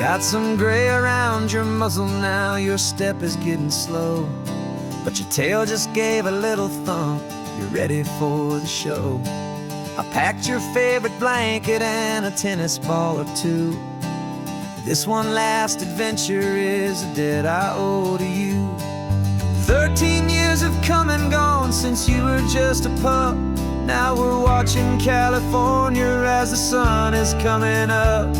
Got some gray around your muzzle now, your step is getting slow, but your tail just gave a little thump, you're ready for the show. I packed your favorite blanket and a tennis ball or two. This one last adventure is a debt I owe to you. 13 years have come and gone since you were just a pup. Now we're watching California as the sun is coming up.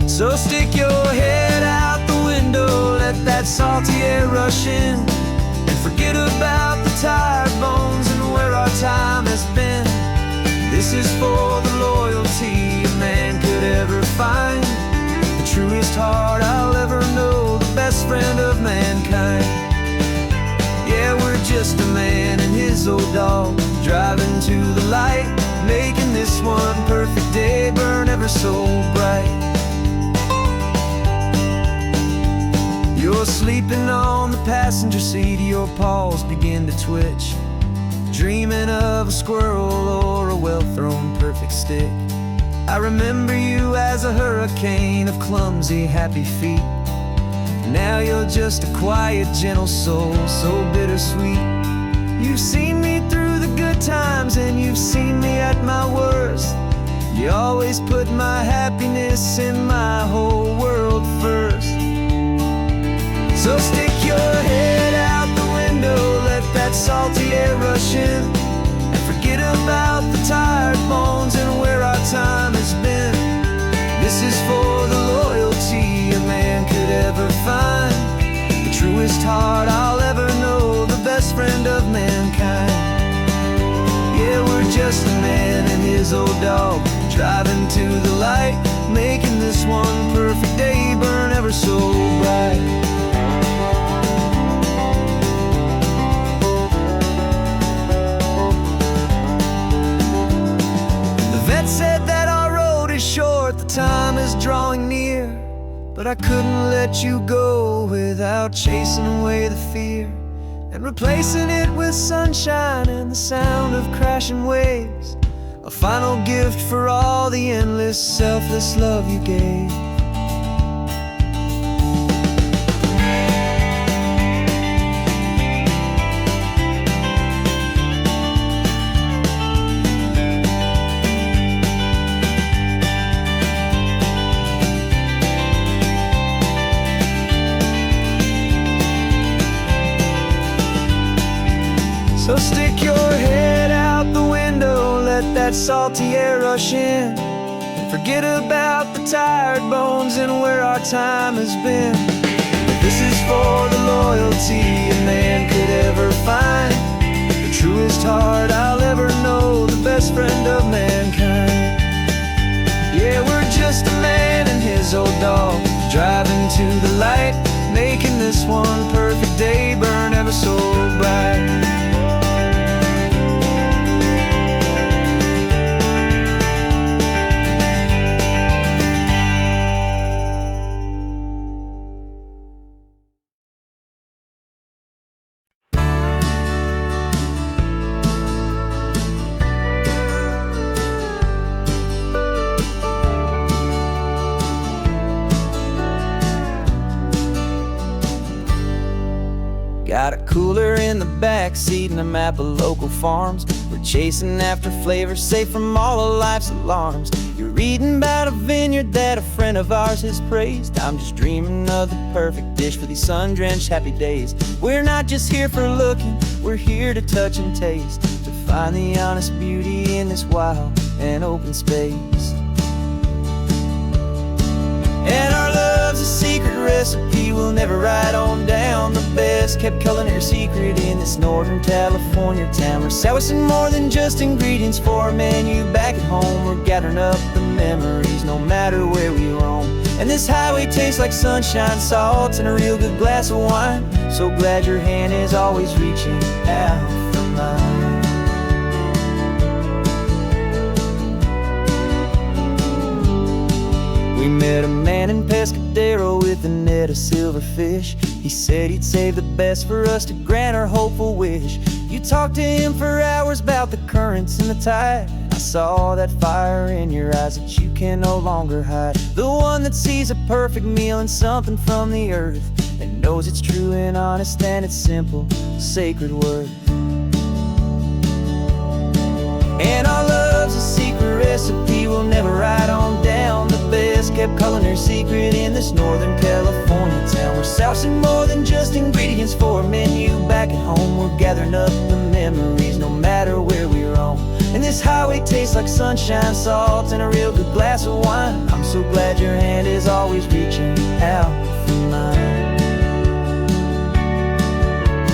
So stick your head out the window, let that salty air rush in, and forget about the tired bones and where our time has been. This is for the loyalty a man could ever find, the truest heart I'll ever know, the best friend of mankind. Yeah, we're just a man and his old dog, driving to the light, making this one perfect day burn ever so bright. You're sleeping on the passenger seat, your paws begin to twitch, dreaming of a squirrel or a well-thrown perfect stick. I remember you as a hurricane of clumsy, happy feet. Now you're just a quiet, gentle soul, so bittersweet. You've seen me through the good times and you've seen me at my worst. You always put my happiness in my whole world first. So stick your head out the window, let that salty air rush in, and forget about the tired bones and where our time has been. This is for the loyalty a man could ever find, the truest heart I'll ever know, the best friend of mankind. Yeah, we're just a man and his old dog, driving to the light, making this one perfect day burn ever so bright. Said that our road is short, the time is drawing near, but I couldn't let you go without chasing away the fear and replacing it with sunshine and the sound of crashing waves, a final gift for all the endless, selfless love you gave. So stick your head out the window, let that salty air rush in, and forget about the tired bones and where our time has been. This is for the loyalty a man could ever find, the truest heart I'll ever know, the best friend of mankind. Yeah, we're just a man and his old dog, driving to the light, making this one perfect day burn ever so bright. Got a cooler in the back seat and a map of local farms. We're chasing after flavors safe from all of life's alarms. You're reading about a vineyard that a friend of ours has praised. I'm just dreaming of the perfect dish for these sun-drenched happy days. We're not just here for looking, we're here to touch and taste, to find the honest beauty in this wild and open space. And our love's a secret recipe we'll never write on down. The best kept culinary secret in this Northern California town. We're sourcing more than just ingredients for a menu back at home. We're gathering up the memories no matter where we roam. And this highway tastes like sunshine, salt, and a real good glass of wine. So glad your hand is always reaching out for mine. We met a man in Pescadero with a net of silverfish. He said he'd save the best for us to grant our hopeful wish. You talked to him for hours about the currents and the tide. I saw that fire in your eyes that you can no longer hide. The one that sees a perfect meal and something from the earth, and knows it's true and honest and it's simple, sacred word. And our love's a secret recipe we'll never write on down. The best kept culinary secret in this Northern California town. We're sourcing more than just ingredients for a menu. Back at home we're gathering up the memories, no matter where we roam. And this highway tastes like sunshine, salt, and a real good glass of wine. I'm so glad your hand is always reaching out for mine.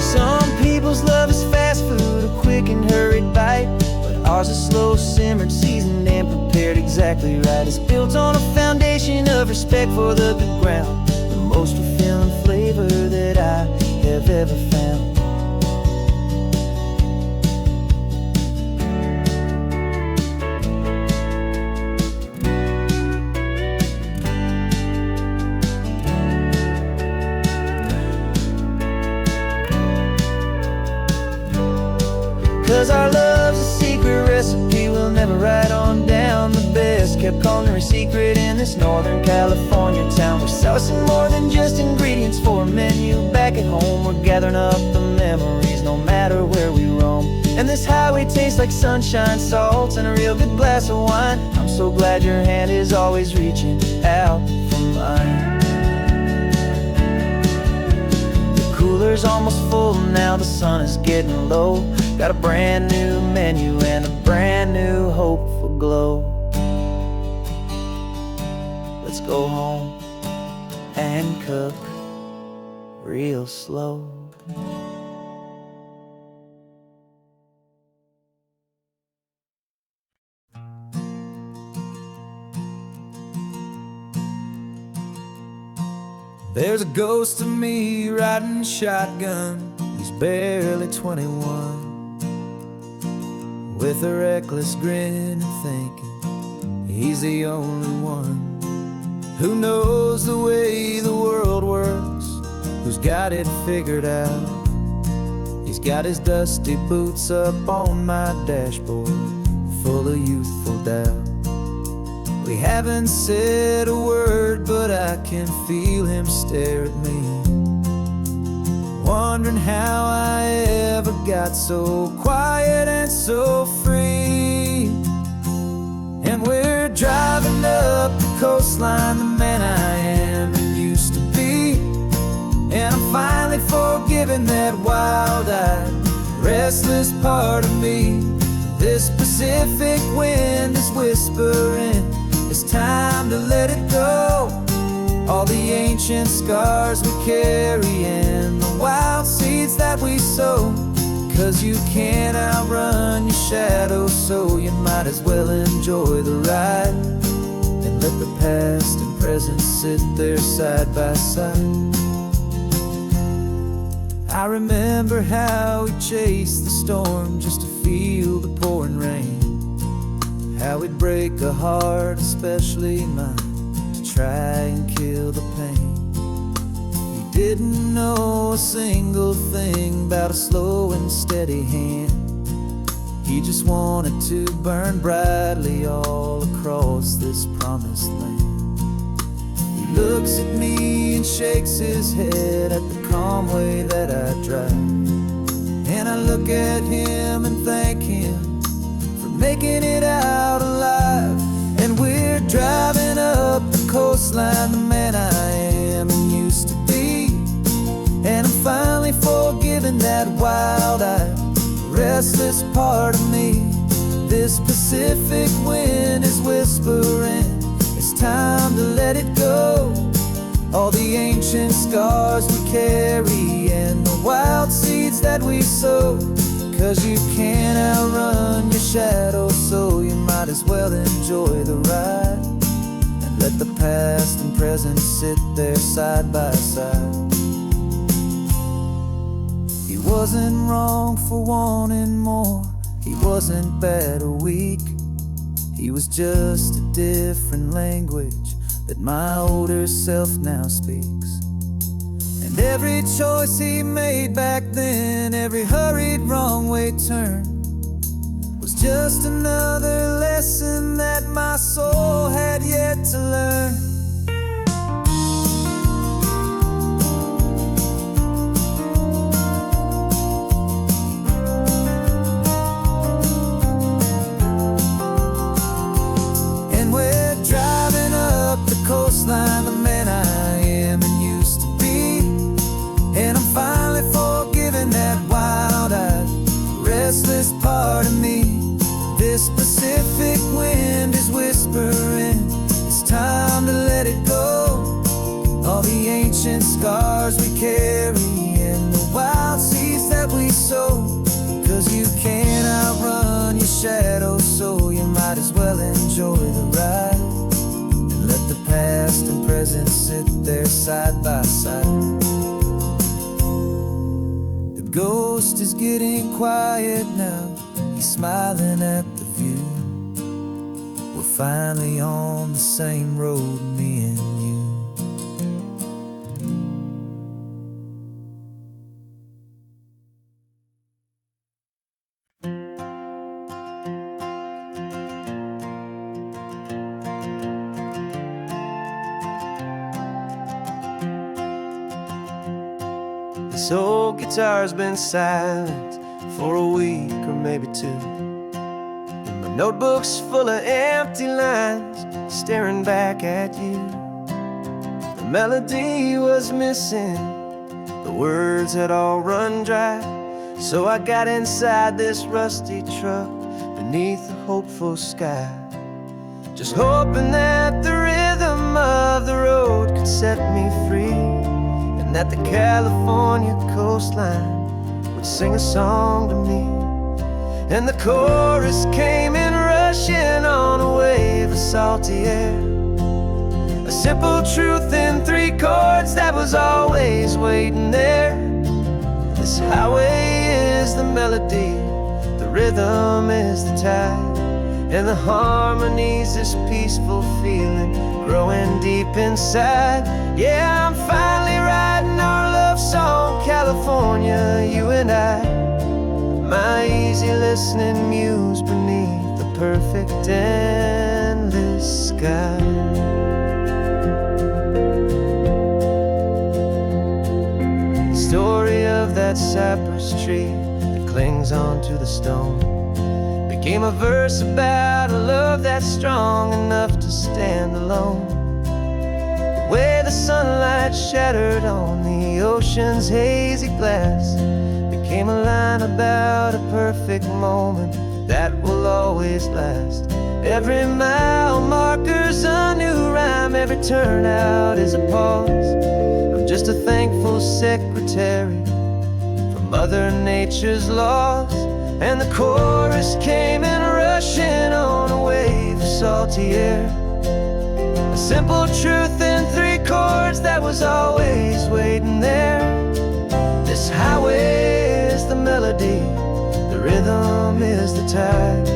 Some people's love is fast food, a quick and hurried bite, but ours is slow, simmered, seasoned, and prepared exactly right. It's built on a foundation of respect for the good ground, the most fulfilling flavor that I have ever found. 'Cause our love's a secret recipe we'll never write on down. The best kept culinary secret in this Northern California town. We're sourcing more than just ingredients for a menu. Back at home we're gathering up the memories, no matter where we roam. And this highway tastes like sunshine, salt, and a real good glass of wine. I'm so glad your hand is always reaching out for mine. The cooler's almost full now, the sun is getting low. Got a brand new menu and a brand new hopeful glow. Let's go home and cook real slow. There's a ghost of me riding shotgun. He's barely 21, with a reckless grin and thinking he's the only one who knows the way the world works, who's got it figured out. He's got his dusty boots up on my dashboard, full of youthful doubt. We haven't said a word, but I can feel him stare at me, wondering how I ever got so quiet and so free. And we're driving up the coastline, the man I am and used to be. And I'm finally forgiving that wild-eyed, restless part of me. This Pacific wind is whispering, it's time to let it go. All the ancient scars we carry and the wild seeds that we sow. 'Cause you can't outrun your shadow, so you might as well enjoy the ride and let the past and present sit there side by side. I remember how we chased the storm just to feel the pouring rain, how we'd break a heart, especially mine, to try and kill the pain. He didn't know a single thing about a slow and steady hand. He just wanted to burn brightly all across this promised land. He looks at me and shakes his head at the calm way that I drive, and I look at him and thank him for making it out alive. And we're driving up the coastline, the man I am and used to be. And I'm finally forgiving that wild-eyed, restless part of me. This Pacific wind is whispering, it's time to let it go. All the ancient scars we carry and the wild seeds that we sow. 'Cause you can't outrun your shadow, so you might as well enjoy the ride and let the past and present sit there side by side. He wasn't wrong for wanting more, he wasn't bad or weak. He was just a different language that my older self now speaks. And every choice he made back then, every hurried wrong way turn, was just another lesson that my soul had yet to learn. And we're driving up the coastline, the man I am and used to be, and I'm finally forgiving that wild-eyed, restless part of me. This Pacific wind is whispering, it's time to let it go. All the ancient scars we carry and the wild seeds that we sow. 'Cause you can't outrun your shadow, so you might as well enjoy the ride. And let the past and present sit there side by side. The ghost is getting quiet now, he's smiling at the view. We're finally on the same road, me and you. This old guitar's been silent for a week or maybe two. And my notebook's full of empty lines, staring back at you. The melody was missing, the words had all run dry. So I got inside this rusty truck beneath a hopeful sky, just hoping that the rhythm of the road could set me free, and that the California coastline would sing a song to me. And the chorus came in rushing on a wave of salty air, a simple truth in 3 chords that was always waiting there. This highway is the melody, the rhythm is the tide, and the harmony's this peaceful feeling growing deep inside. Yeah, I'm finally writing our love song, California, you and I. My easy listening muse beneath the perfect endless sky. The story of that cypress tree that clings onto the stone became a verse about a love that's strong enough to stand alone. The way the sunlight shattered on the ocean's hazy glass became a line about a perfect moment that will always last. Every mile marker's a new rhyme, every turnout is a pause. I'm just a thankful secretary for Mother Nature's laws. And the chorus came in rushing on a wave of salty air, a simple truth in 3 chords that was always waiting there. This highway is the melody, the rhythm is the tide,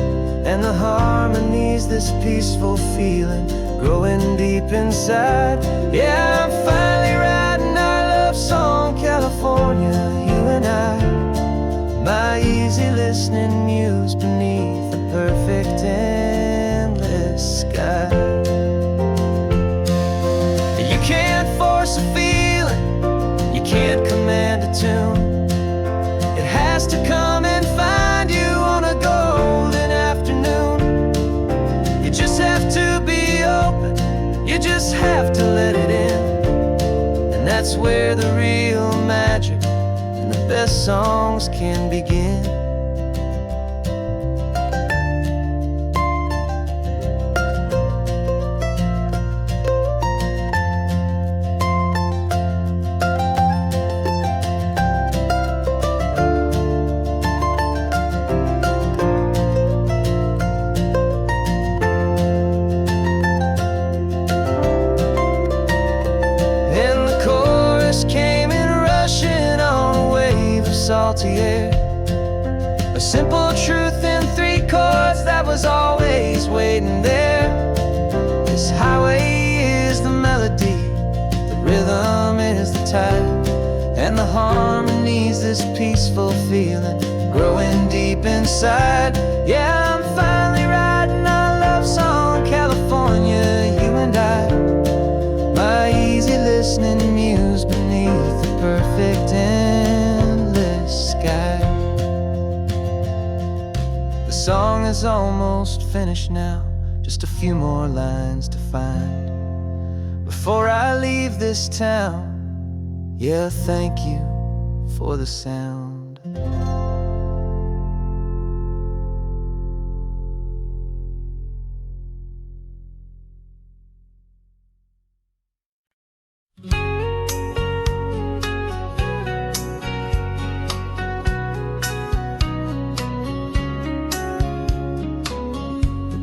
and the harmony's this peaceful feeling growing deep inside. Yeah, I'm finally writing our love song, California, you and I. My easy listening muse beneath the perfect endless sky. You can't force a feeling, you can't command a tune. It has to come and find you on a golden afternoon. You just have to be open, you just have to let it in. And that's where the real magic, the best songs can begin. And the chorus came in rushing on a wave of salty air, a simple truth in 3 chords that was always waiting there. This highway is the melody, the rhythm is the tide, and the harmony's this peaceful feeling growing deep inside. Yeah, I'm listening muse beneath the perfect endless sky. The song is almost finished now, just a few more lines to find before I leave this town. Yeah, thank you for the sound.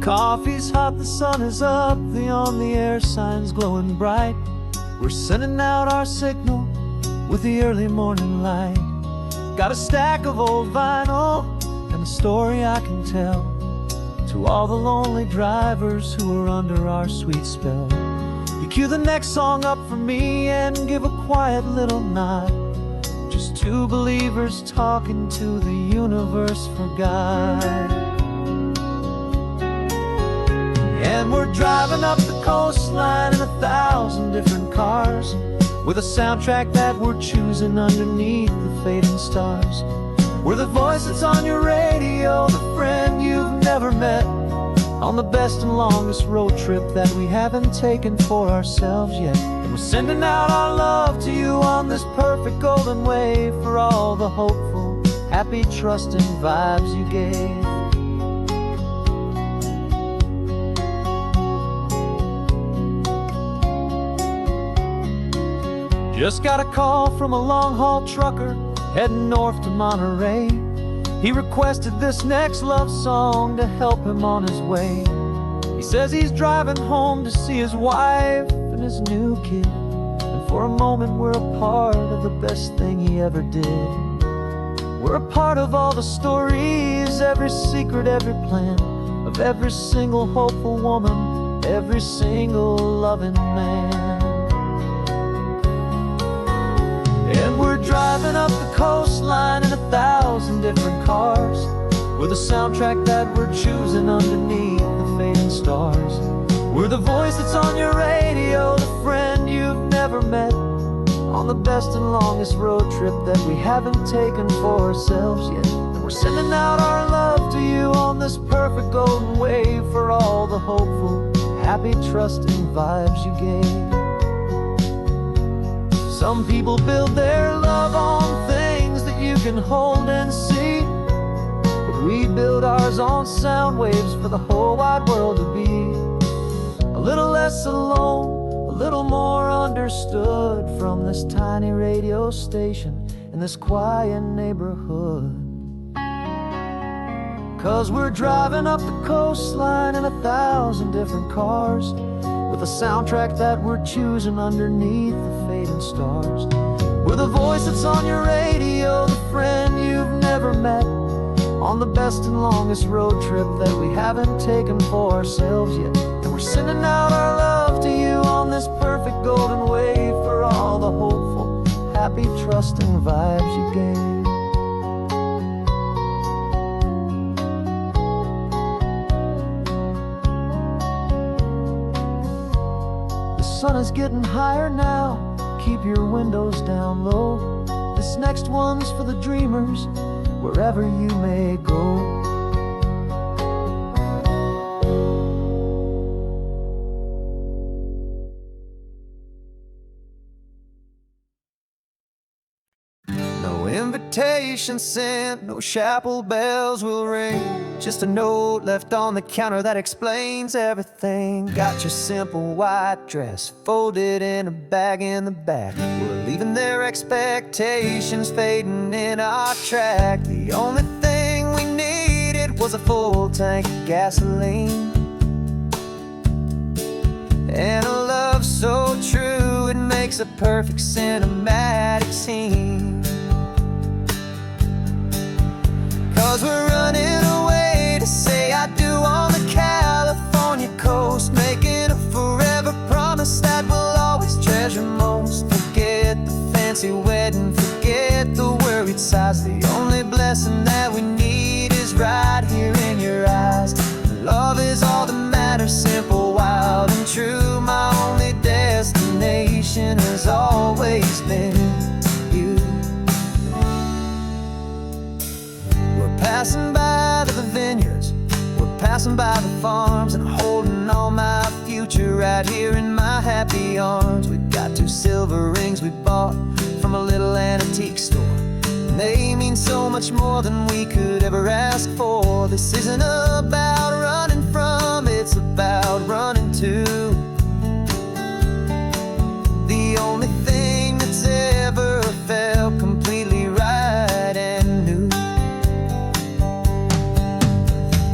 Coffee's hot, the sun is up, the on-the-air sign's glowing bright. We're sending out our signal with the early morning light. Got a stack of old vinyl and a story I can tell to all the lonely drivers who are under our sweet spell. You cue the next song up for me and give a quiet little nod. Just two believers talking to the universe for God. And we're driving up the coastline in 1,000 different cars, with a soundtrack that we're choosing underneath the fading stars. We're the voice that's on your radio, the friend you've never met, on the best and longest road trip that we haven't taken for ourselves yet. And we're sending out our love to you on this perfect golden wave, for all the hopeful, happy, trusting vibes you gave. Just got a call from a long-haul trucker heading north to Monterey. He requested this next love song to help him on his way. He says he's driving home to see his wife and his new kid, and for a moment we're a part of the best thing he ever did. We're a part of all the stories, every secret, every plan, of every single hopeful woman, every single loving man. And we're driving up the coastline in 1,000 different cars, with a soundtrack that we're choosing underneath the fading stars. We're the voice that's on your radio, the friend you've never met, on the best and longest road trip that we haven't taken for ourselves yet. And we're sending out our love to you on this perfect golden wave, for all the hopeful, happy, trusting vibes you gave. Some people build their love on things that you can hold and see, but we build ours on sound waves for the whole wide world to be a little less alone, a little more understood, from this tiny radio station in this quiet neighborhood. 'Cause we're driving up the coastline in 1,000 different cars, with a soundtrack that we're choosing underneath the fading stars. We're the voice that's on your radio, the friend you've never met, on the best and longest road trip that we haven't taken for ourselves yet. And we're sending out our love to you on this perfect golden wave, for all the hopeful, happy, trusting vibes you gave. The sun is getting higher now, keep your windows down low. This next one's for the dreamers, wherever you may go. No invitation sent, no chapel bells will ring, just a note left on the counter that explains everything. Got your simple white dress folded in a bag in the back. We're leaving their expectations fading in our track. The only thing we needed was a full tank of gasoline, and a love so true it makes a perfect cinematic scene. 'Cause we're running away to say I do on the California coast, making a forever promise that we'll always treasure most. Forget the fancy wedding, forget the worried sighs. The only blessing that we need is right here in your eyes. Love is all that matters, simple, wild, and true. My only destination is all passing by the vineyards, we're passing by the farms, and holding all my future right here in my happy arms. We've got 2 silver rings we bought from a little antique store, and they mean so much more than we could ever ask for. This isn't about running from, it's about running to the only thing that's ever felt completely right and new.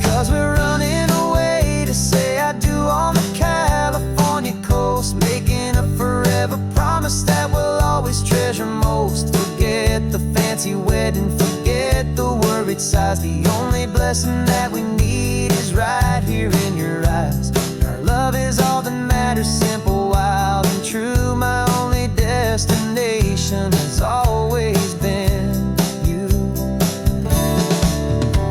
'Cause we're running away to say I do on the California coast, making a forever promise that we'll always treasure most. Forget the fancy wedding, forget the worried sighs. The only blessing that we need is right here in your eyes. Our love is all that matters, simple, wild, and true. My only destination has always been you.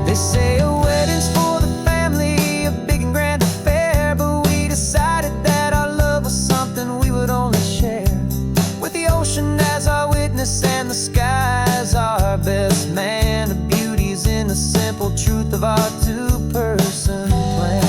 They say a wedding's for the family, a big and grand affair, but we decided that our love was something we would only share with the ocean as our witness and the sky as our best man. The beauty's in the simple truth of our 2-person plan.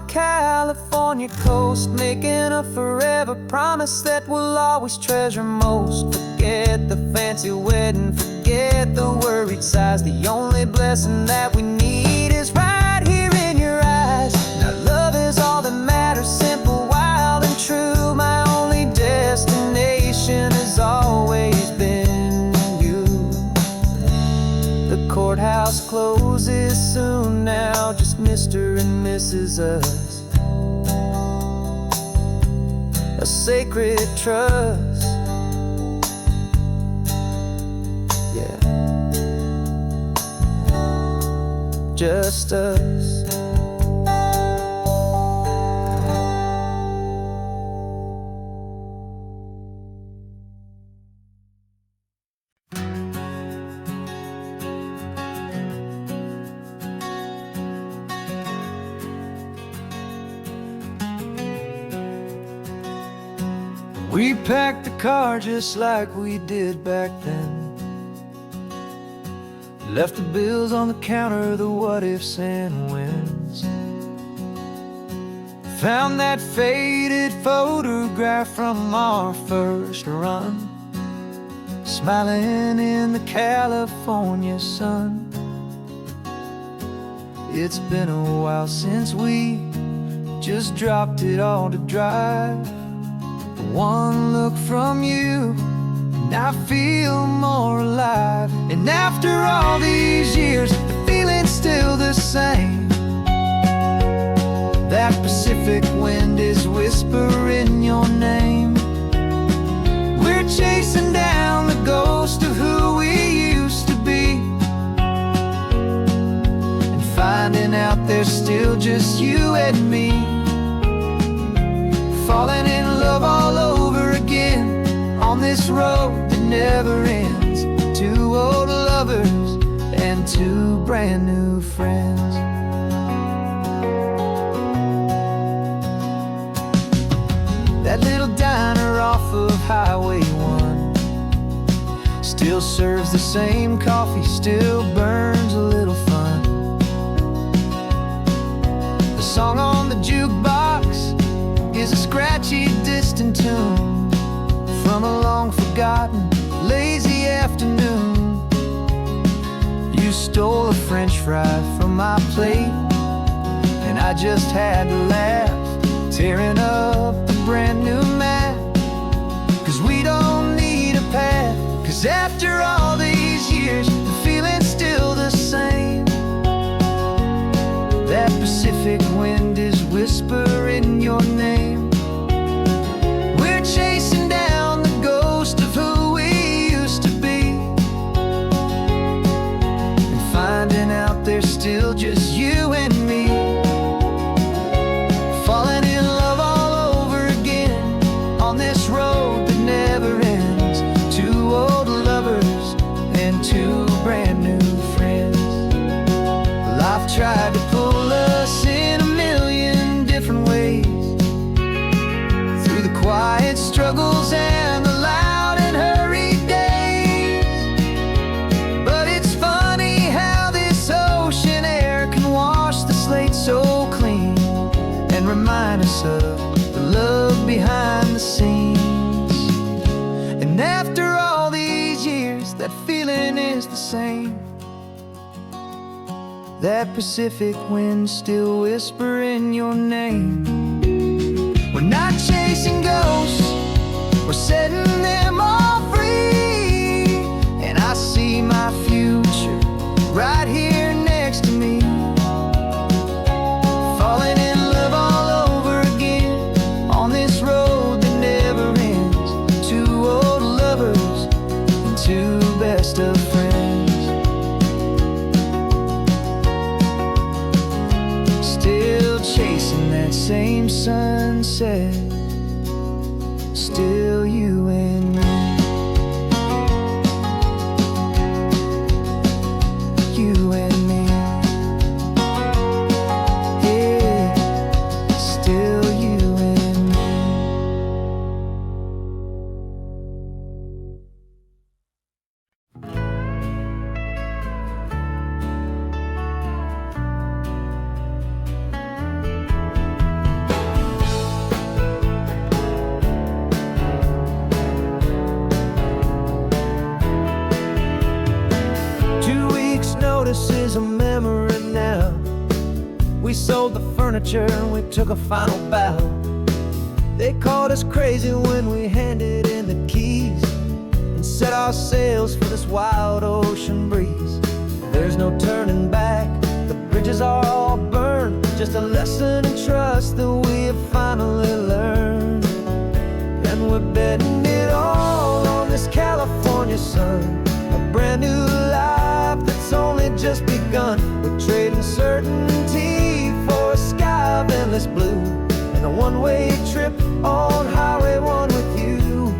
California coast, making a forever promise that we'll always treasure most. Forget the fancy wedding, forget the worried sighs. The only blessing that we need is right here in your eyes. Now love is all that matters, simple, wild, and true. My only destination has always been you. The courthouse closes soon now, just Mr. and Mrs. Us, a sacred trust. Yeah, just us. We packed the car just like we did back then. Left the bills on the counter, the what ifs and whens. Found that faded photograph from our first run, smiling in the California sun. It's been a while since we just dropped it all to drive. One look from you and I feel more alive. And after all these years, the feeling's still the same. That Pacific wind is whispering your name. We're chasing down the ghost of who we used to be, and finding out there's still just you and me. Falling in love all over again on this road that never ends. 2 old lovers and 2 brand new friends. That little diner off of Highway 1 still serves the same coffee, still burns a little fun. The song on the jukebox is a scratchy, distant tune from a long-forgotten, lazy afternoon. You stole a French fry from my plate, and I just had to laugh, tearing up the brand new map. 'Cause we don't need a path, 'cause after all these years, the feeling's still the same. That Pacific wind is whispering your name. We're chasing down the ghost of who we used to be, and finding out there's still just you and me. Falling in love all over quiet struggles and the loud and hurried days. But it's funny how this ocean air can wash the slate so clean and remind us of the love behind the scenes. And after all these years, that feeling is the same. That Pacific wind still whispering your name. We're not chasing ghosts, we're setting them all free. And I see my future right here next to me, falling in love all over again on this road that never ends. Two old lovers and two best of friends, still chasing that same sunset. Still you and me. You and me. Yeah, still you and me. 2 weeks' notice is a memory now. We sold the furniture and we took a final bow. They called us crazy when we handed in the keys and set our sails for this wild ocean breeze. There's no turning back, the bridges are all burned. Just a lesson in trust that we have finally learned. And we're betting it all on this California sun, a brand new life that's only just begun. We're trading certainty for a sky of endless blue and a one-way trip on Highway 1 with you.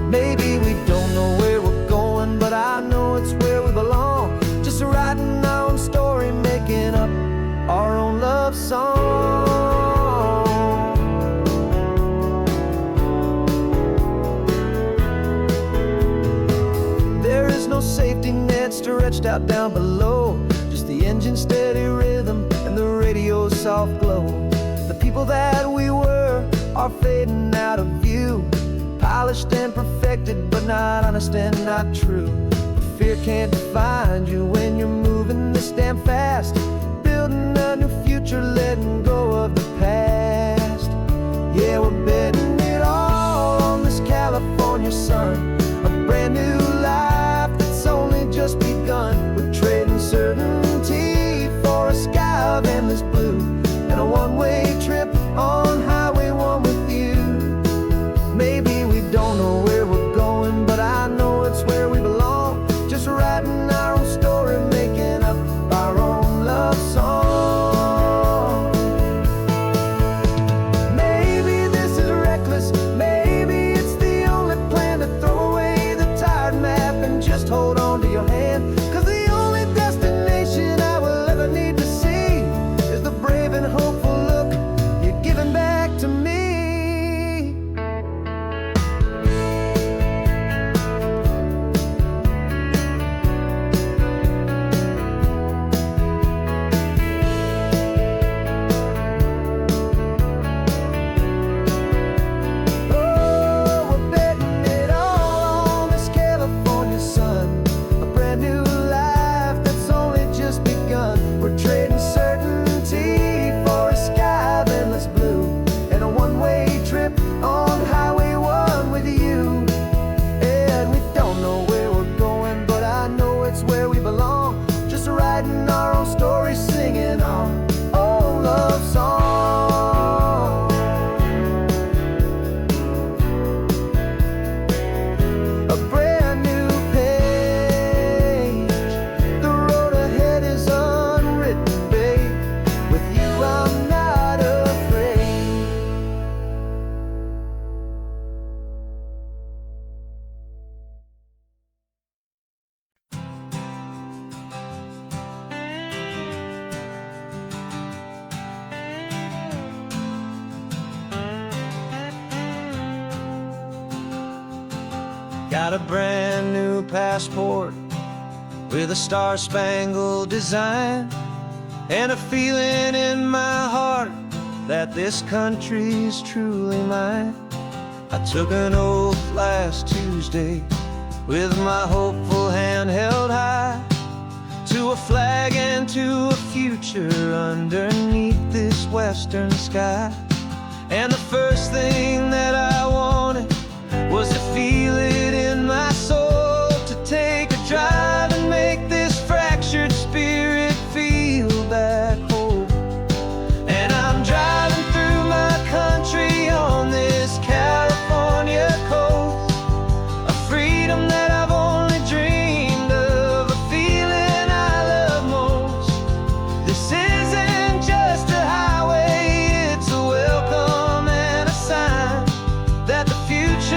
Maybe we don't know where we're going, but I know it's where we belong. Just writing our own story, making up our own love song. There is no safety net stretched out down below, just the engine's steady rhythm and the radio's soft glow. The people that we were are fading out of view, polished and perfected, but not honest and not true. Fear can't define you when you're moving this damn fast, building a new future, letting go of the past. Yeah, we're betting it all on this California sun, a brand new life that's only just begun. We're trading certainty for a sky of endless blue and a one-way trip on Highway 1 with you. Maybe we don't know where we're going, but I know it's where we belong. Just writing our own story, making up our own love song. Maybe this is a record Got a brand new passport with a star-spangled design, and a feeling in my heart that this country's truly mine. I took an oath last Tuesday with my hopeful hand held high, to a flag and to a future underneath this western sky. And the first thing that I wanted was to feel it in my soul, to take a drive and make this fractured spirit feel back home. And I'm driving through my country on this California coast, a freedom that I've only dreamed of, a feeling I love most. This isn't just a highway, it's a welcome and a sign that the future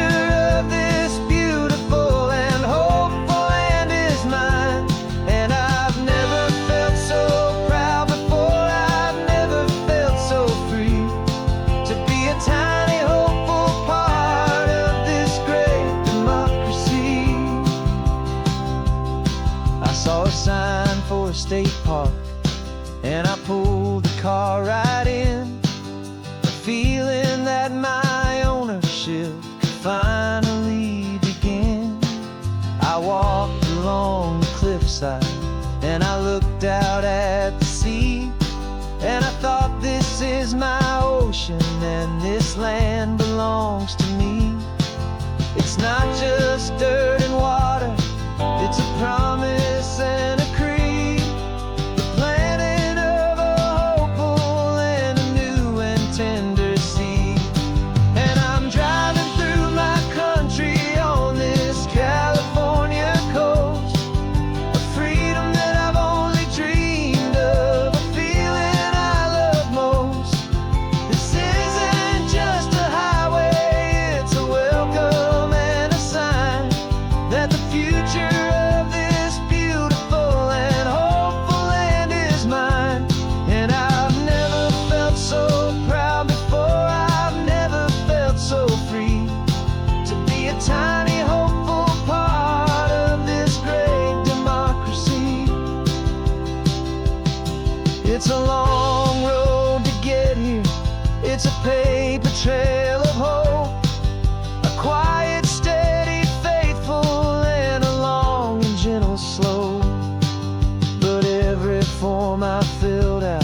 of this beautiful and hopeful land is mine. And I've never felt so proud before, I've never felt so free, to be a tiny hopeful part of this great democracy. I saw a sign for a state park, and I pulled the car right in, a feeling that my ownership could finally begin. I walked along the cliffside and I looked out at the sea, and I thought, this is my ocean and this land belongs to me. It's not just dirt and water, it's a promise and a creed, the planting of a hopeful and a new and tender seed. And I'm driving through my country on this California coast, a freedom that I've only dreamed of, a feeling I love most. This isn't just a highway, it's a welcome and a sign that the future of this beautiful and hopeful land is mine. And I've never felt so proud before, I've never felt so free, to be a tiny hopeful part of this great democracy. It's a long road to get here, it's a paper trail of hope, a quiet, steady, faithful, and a long and gentle slope. But every form I filled out,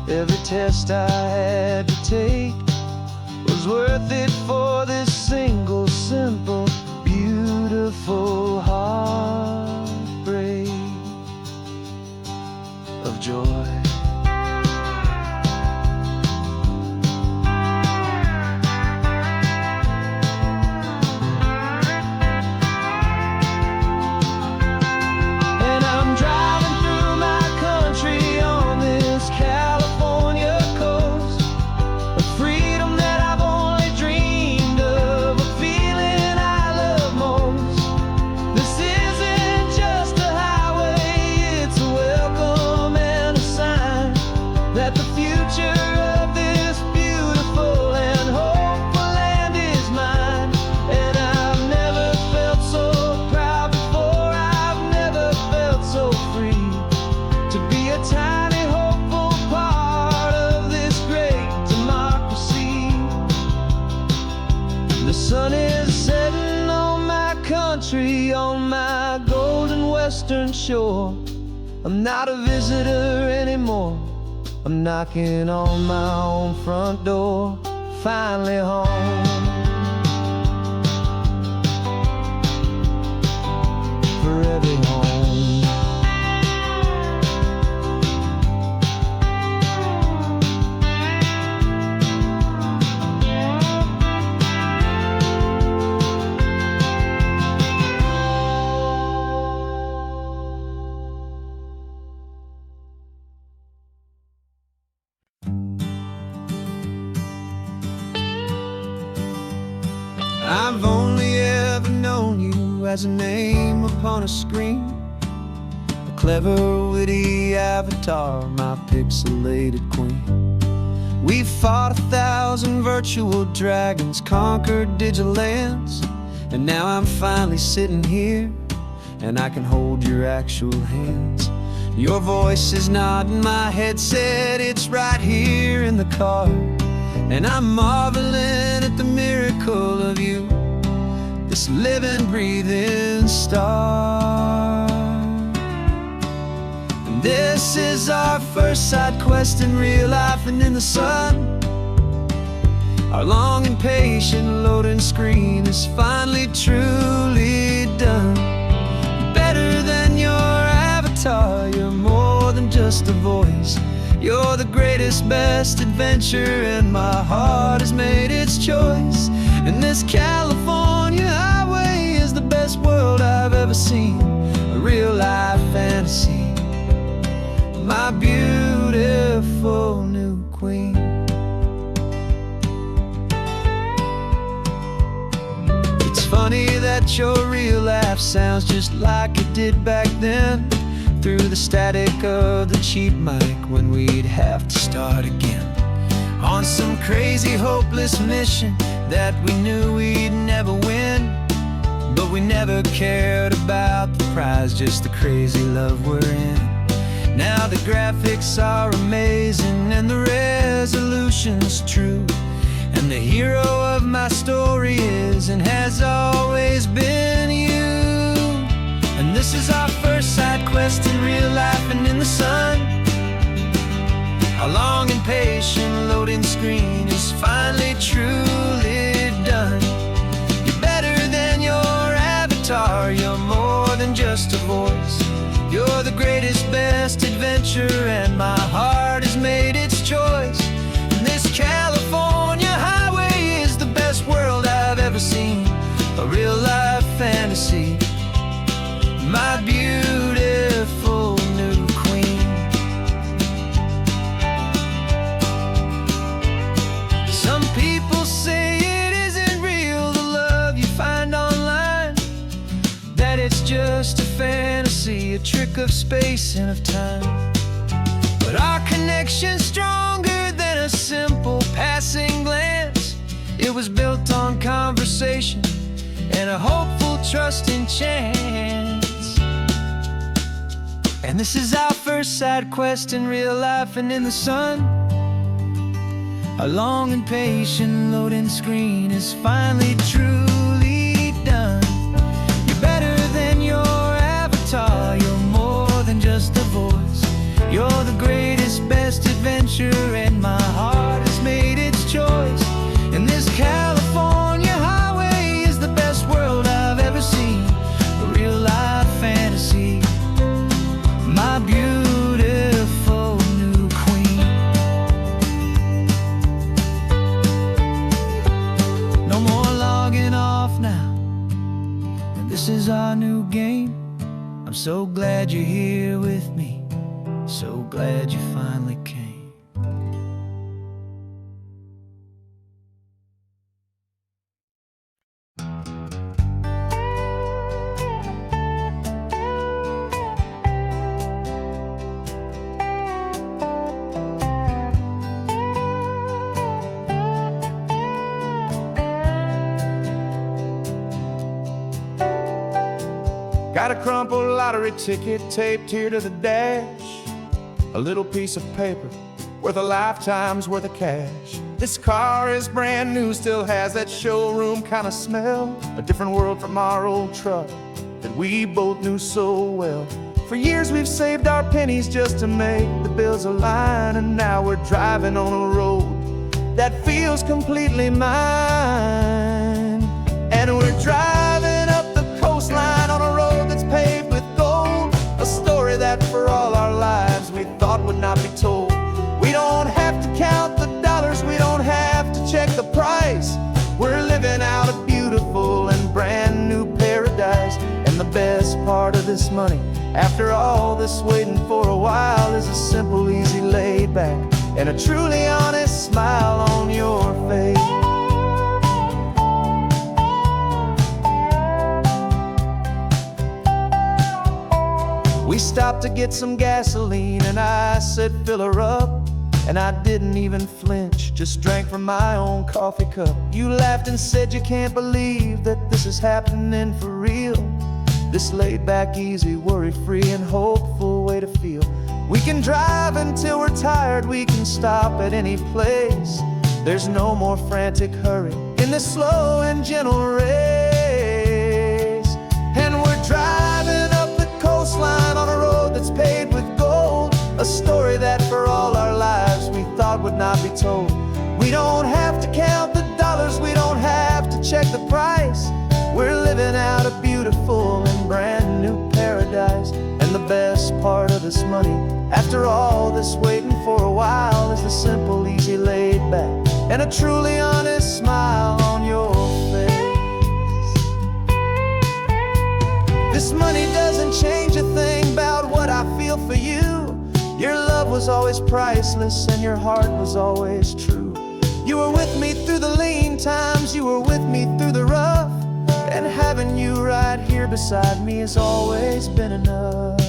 every test I had to take, was worth it for this single, simple, beautiful heartbreak of joy. And I'm driving through my country on this California coast, a freedom that I've only dreamed of, a feeling I love most. This isn't just a highway, it's a welcome and a sign that the future of this beautiful and hopeful land is mine. And I've never felt so proud before, I've never felt so free, to be a tiny hopeful part of this great democracy. The sun is setting on my country, on my golden western shore. I'm not a visitor anymore, I'm knocking on my own front door, finally home. Forever home. I've only ever known you as a name upon a screen, a clever, witty avatar, my pixelated queen. We fought 1,000 virtual dragons, conquered digital lands, And now I'm finally sitting here, and I can hold your actual hands. Your voice is not in my headset, it's right here in the car. And I'm marveling at the miracle of you, this living, breathing star. And this is our first side quest in real life and in the sun. Our long and patient loading screen is finally truly done. Better than your avatar, you're more than just a voice. You're the greatest, best adventure, and my heart has made its choice. And this California highway is the best world I've ever seen, a real life fantasy, my beautiful new queen. It's funny that your real life sounds just like it did back then, through the static of the cheap mic when we'd have to start again, on some crazy hopeless mission that we knew we'd never win. But we never cared about the prize, just the crazy love we're in. Now the graphics are amazing and the resolution's true, and the hero of my story is and has always been you. And this is our first side quest in real life and in the sun. Our long and patient loading screen is finally truly done. You're better than your avatar, you're more than just a voice. You're the greatest, best adventure, and my heart has made its choice. And this California highway is the best world I've ever seen, a real life fantasy, my beautiful new queen. Some people say it isn't real, the love you find online, that it's just a fantasy, a trick of space and of time. But our connection's stronger than a simple passing glance. It was built on conversation and a hopeful, trusting chance. And this is our first side quest in real life and in the sun. Our long and patient loading screen is finally truly done. You're better than your avatar, you're more than just a voice. You're the greatest, best adventure, and my heart has made its choice. And this California highway is the best world I've ever seen, a real life fantasy, my beautiful new queen. No more logging off now, and this is our new game. I'm so glad you're here with me, so glad you finally came. Got a crumpled lottery ticket taped here to the dash, a little piece of paper worth a lifetime's worth of cash. This car is brand new, still has that showroom kind of smell, a different world from our old truck that we both knew so well. For years we've saved our pennies just to make the bills align, and now we're driving on a road that feels completely mine. And we're driving up the coastline on a road that's paved with gold, a story that for all our lives we thought would not be told. We don't have to count the dollars, we don't have to check the price. We're living out a beautiful and brand new paradise. And the best part of this money, after all this waiting for a while, is a simple, easy, laid back, and a truly honest smile on your face. We stopped to get some gasoline, and I said fill her up, And I didn't even flinch, just drank from my own coffee cup. You laughed and said you can't believe that this is happening for real. This laid back, easy, worry-free and hopeful way to feel. We can drive until we're tired, we can stop at any place. There's no more frantic hurry in this slow and gentle race. And we're driving up the coastline on a road that's paved with gold, a story that for all our lives we thought would not be told. We don't have to count the dollars, we don't have to check the price. We're living out a beautiful and brand new paradise. And the best part of this money, after all this waiting for a while, is the simple, easy, laid back, and a truly honest smile on your face. This money doesn't change a thing about what I feel for you. Your love was always priceless and your heart was always true. You were with me through the lean times, you were with me through the rough. And having you right here beside me has always been enough.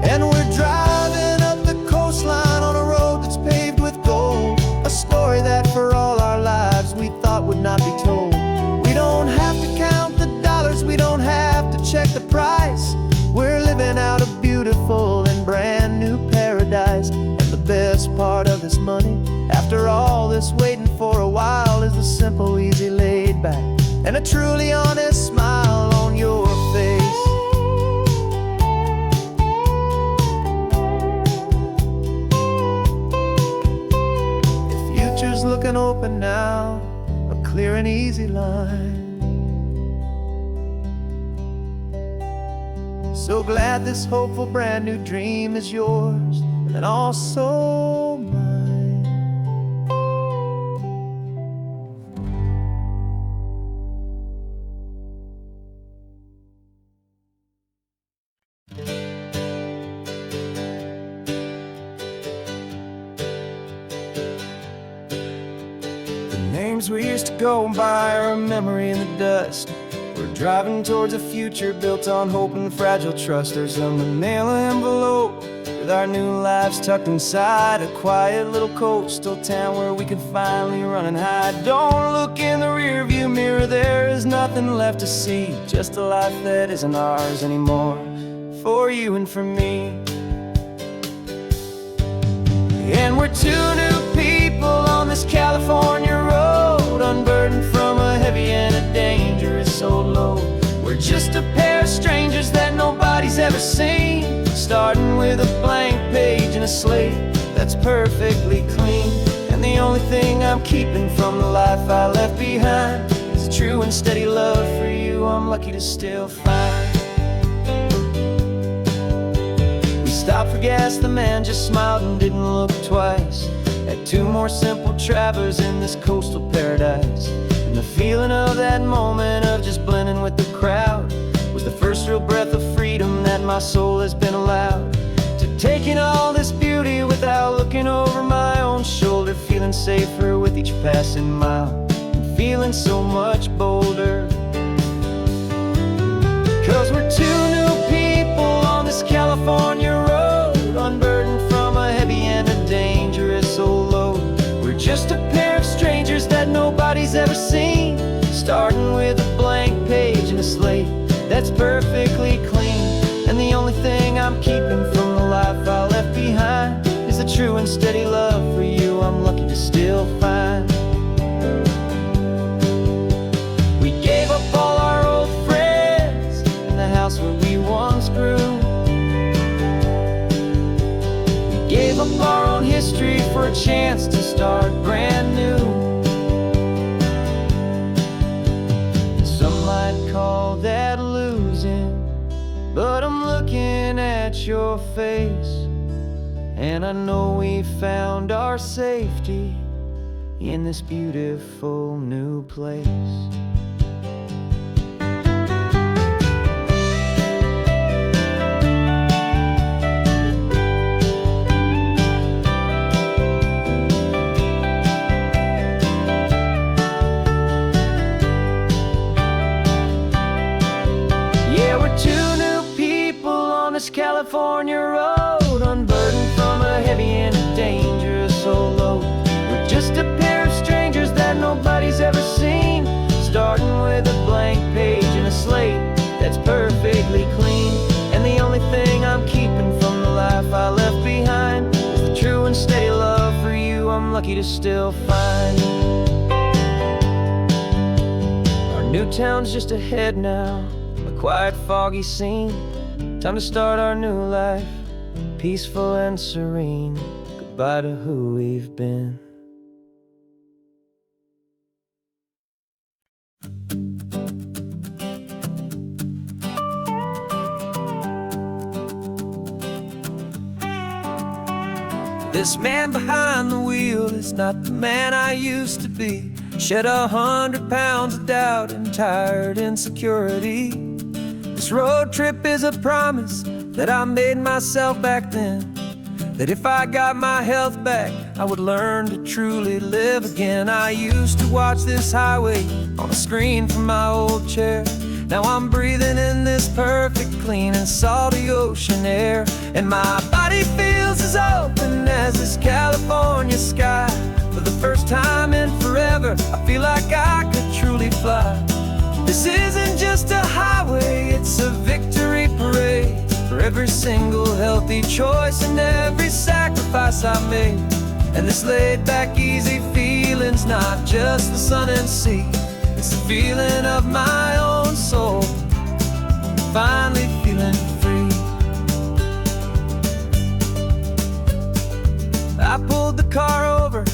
And we're driving up the coastline on a road that's paved with gold, a story that for all our lives we thought would not be told. We don't have to count the dollars, we don't have to check the price. We're living out a beautiful and brand new paradise. And the best part of this money, after all this waiting for a while, is the simple, easy, laid back, and a truly honest smile on your face. The future's looking open now, a clear and easy line. So glad this hopeful brand new dream is yours and also mine. The names we used to go by are a memory in the dust. We're driving towards a future built on hope and fragile trust. There's a manila envelope with our new lives tucked inside, a quiet little coastal town where we can finally run and hide. Don't look in the rearview mirror, there is nothing left to see, just a life that isn't ours anymore, for you and for me. And we're two new people on this California road, unburdened from a heavy and a dangerous old load. We're just a pair of strangers that nobody's ever seen, starting with a blank page and a slate that's perfectly clean. And the only thing I'm keeping from the life I left behind is a true and steady love for you I'm lucky to still find. We stopped for gas, the man just smiled and didn't look twice. Had two more simple travelers in this coastal paradise. And the feeling of that moment of just blending with the crowd was the first real breath of freedom that my soul has been allowed to take in all this beauty without looking over my own shoulder, feeling safer with each passing mile and feeling so much bolder. 'Cause we're two new people on this California road, unburdened from a heavy and a dangerous old load. We're just a pair of strangers that nobody's ever seen, starting with a blank page and a slate that's perfectly clean. And the only thing I'm keeping from the life I left behind is a true and steady love for you I'm lucky to still find. We gave up all our old friends and the house where we once grew. We gave up our own history for a chance to start brand new. Some might call that losing, but I'm looking at your face, and I know we found our safety in this beautiful new place. I left behind is the true and steady love for you I'm lucky to still find. Our new town's just ahead now, a quiet, foggy scene. Time to start our new life, peaceful and serene. Goodbye to who we've been. This man behind the wheel is not the man I used to be. Shed 100 pounds of doubt and tired insecurity. This road trip is a promise that I made myself back then, that if I got my health back, I would learn to truly live again. I used to watch this highway on a screen from my old chair. Now I'm breathing in this perfect, clean and salty ocean air. And my body feels as open as this California sky. For the first time in forever, I feel like I could truly fly. This isn't just a highway, it's a victory parade. For every single healthy choice and every sacrifice I made. And this laid back, easy feeling's not just the sun and sea. It's the feeling of my own soul, finally feeling free. I pulled the car over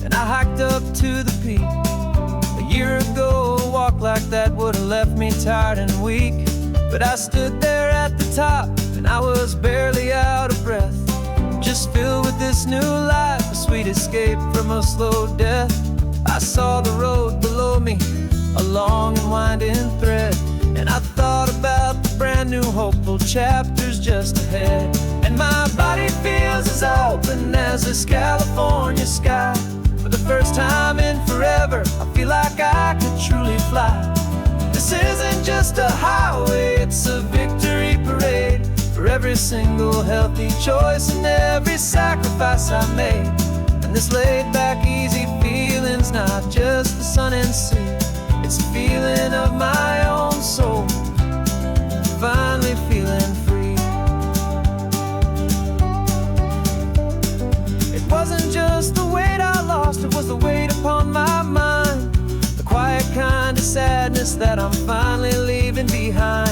and I hiked up to the peak. A year ago, a walk like that would have left me tired and weak. But I stood there at the top and I was barely out of breath, just filled with this new life, a sweet escape from a slow death. I saw the road below me, a long and winding thread, and I thought about the brand new hopeful chapters just ahead. And my body feels as open as this California sky. For the first time in forever, I feel like I could truly fly. This isn't just a highway, it's a victory parade. For every single healthy choice and every sacrifice I made. And this laid back, easy feeling's not just the sun and sea. It's a feeling of my own soul, finally feeling free. It wasn't just the weight I lost, it was the weight upon my mind. The quiet kind of sadness that I'm finally leaving behind.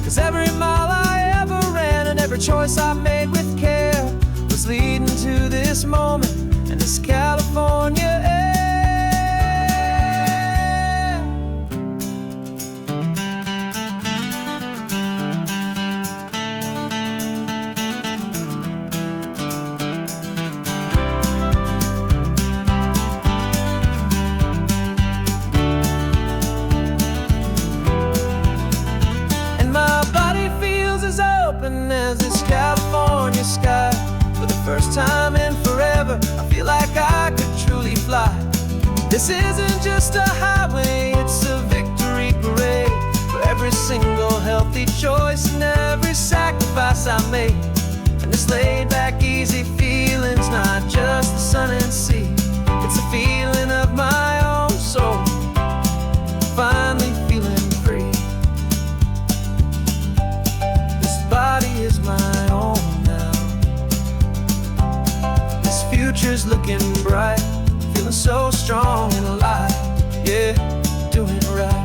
'Cause every mile I ever ran and every choice I made with care was leading to this moment and this California air. As this California sky. For the first time in forever, I feel like I could truly fly. This isn't just a highway, it's a victory parade. For every single healthy choice and every sacrifice I made. And this laid back, easy feeling's not just the sun and sea. It's a feeling of my own soul, finally feeling free. Body is my own now. This future's looking bright, feeling so strong and alive. Yeah, doing right.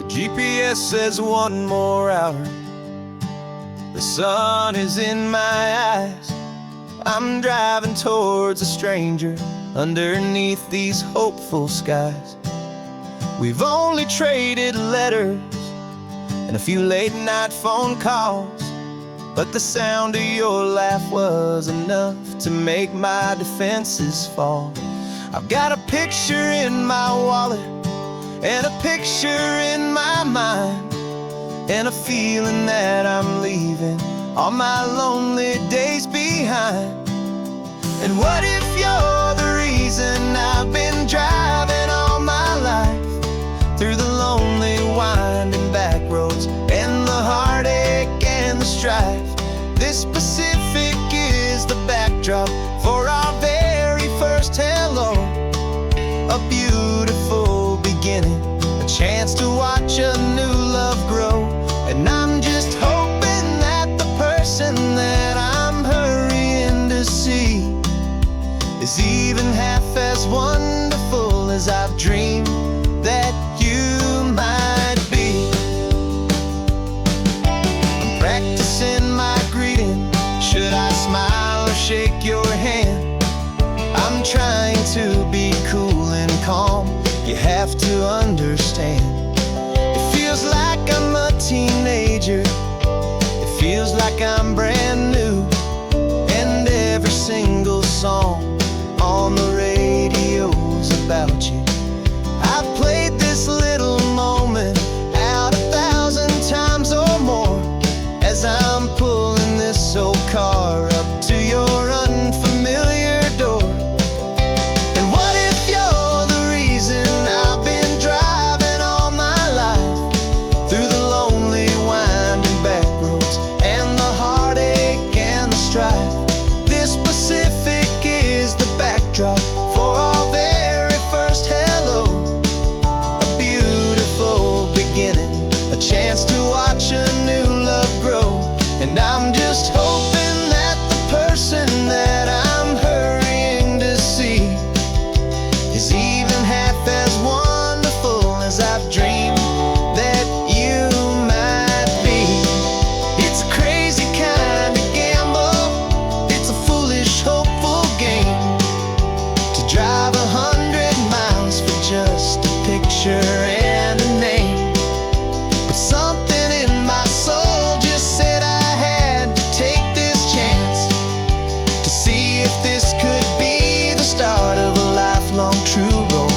GPS says one more hour. The sun is in my eyes. I'm driving towards a stranger underneath these hopeful skies. We've only traded letters and a few late night phone calls, but the sound of your laugh was enough to make my defenses fall. I've got a picture in my wallet and a picture in my mind, and a feeling that I'm leaving all my lonely days behind. And what if you're the reason I've been driving all my life, through the lonely winding back roads and the heartache and the strife? a beautiful beginning, a chance to watch a new love grow. And I'm just hoping that the person that I'm hurrying to see is even half as wonderful as I've dreamed that you might be. I'm practicing my greeting. Should I smile or shake your hand? I'm trying to be cool and calm. You have to understand. It feels like I'm a teenager. It feels like I'm brand new. And every single song on the radio's about you. I've played this little moment out 1,000 times or more as I'm pulling this old car up to your unfamiliar door. And what if you're the reason I've been driving all my life through the lonely winding back roads and the heartache and the strife? This Pacific is the backdrop for our very first hello. A beautiful beginning, a chance to watch a new love grow. And I'm just hoping that the person that I'm hurrying to see is even half as wonderful as I've dreamed that you might be. It's a crazy kind of gamble. It's a foolish, hopeful game to drive 100 miles for just a picture and a name. But something in my soul just said I had to take this chance to see if this could be the start of a lifelong true romance.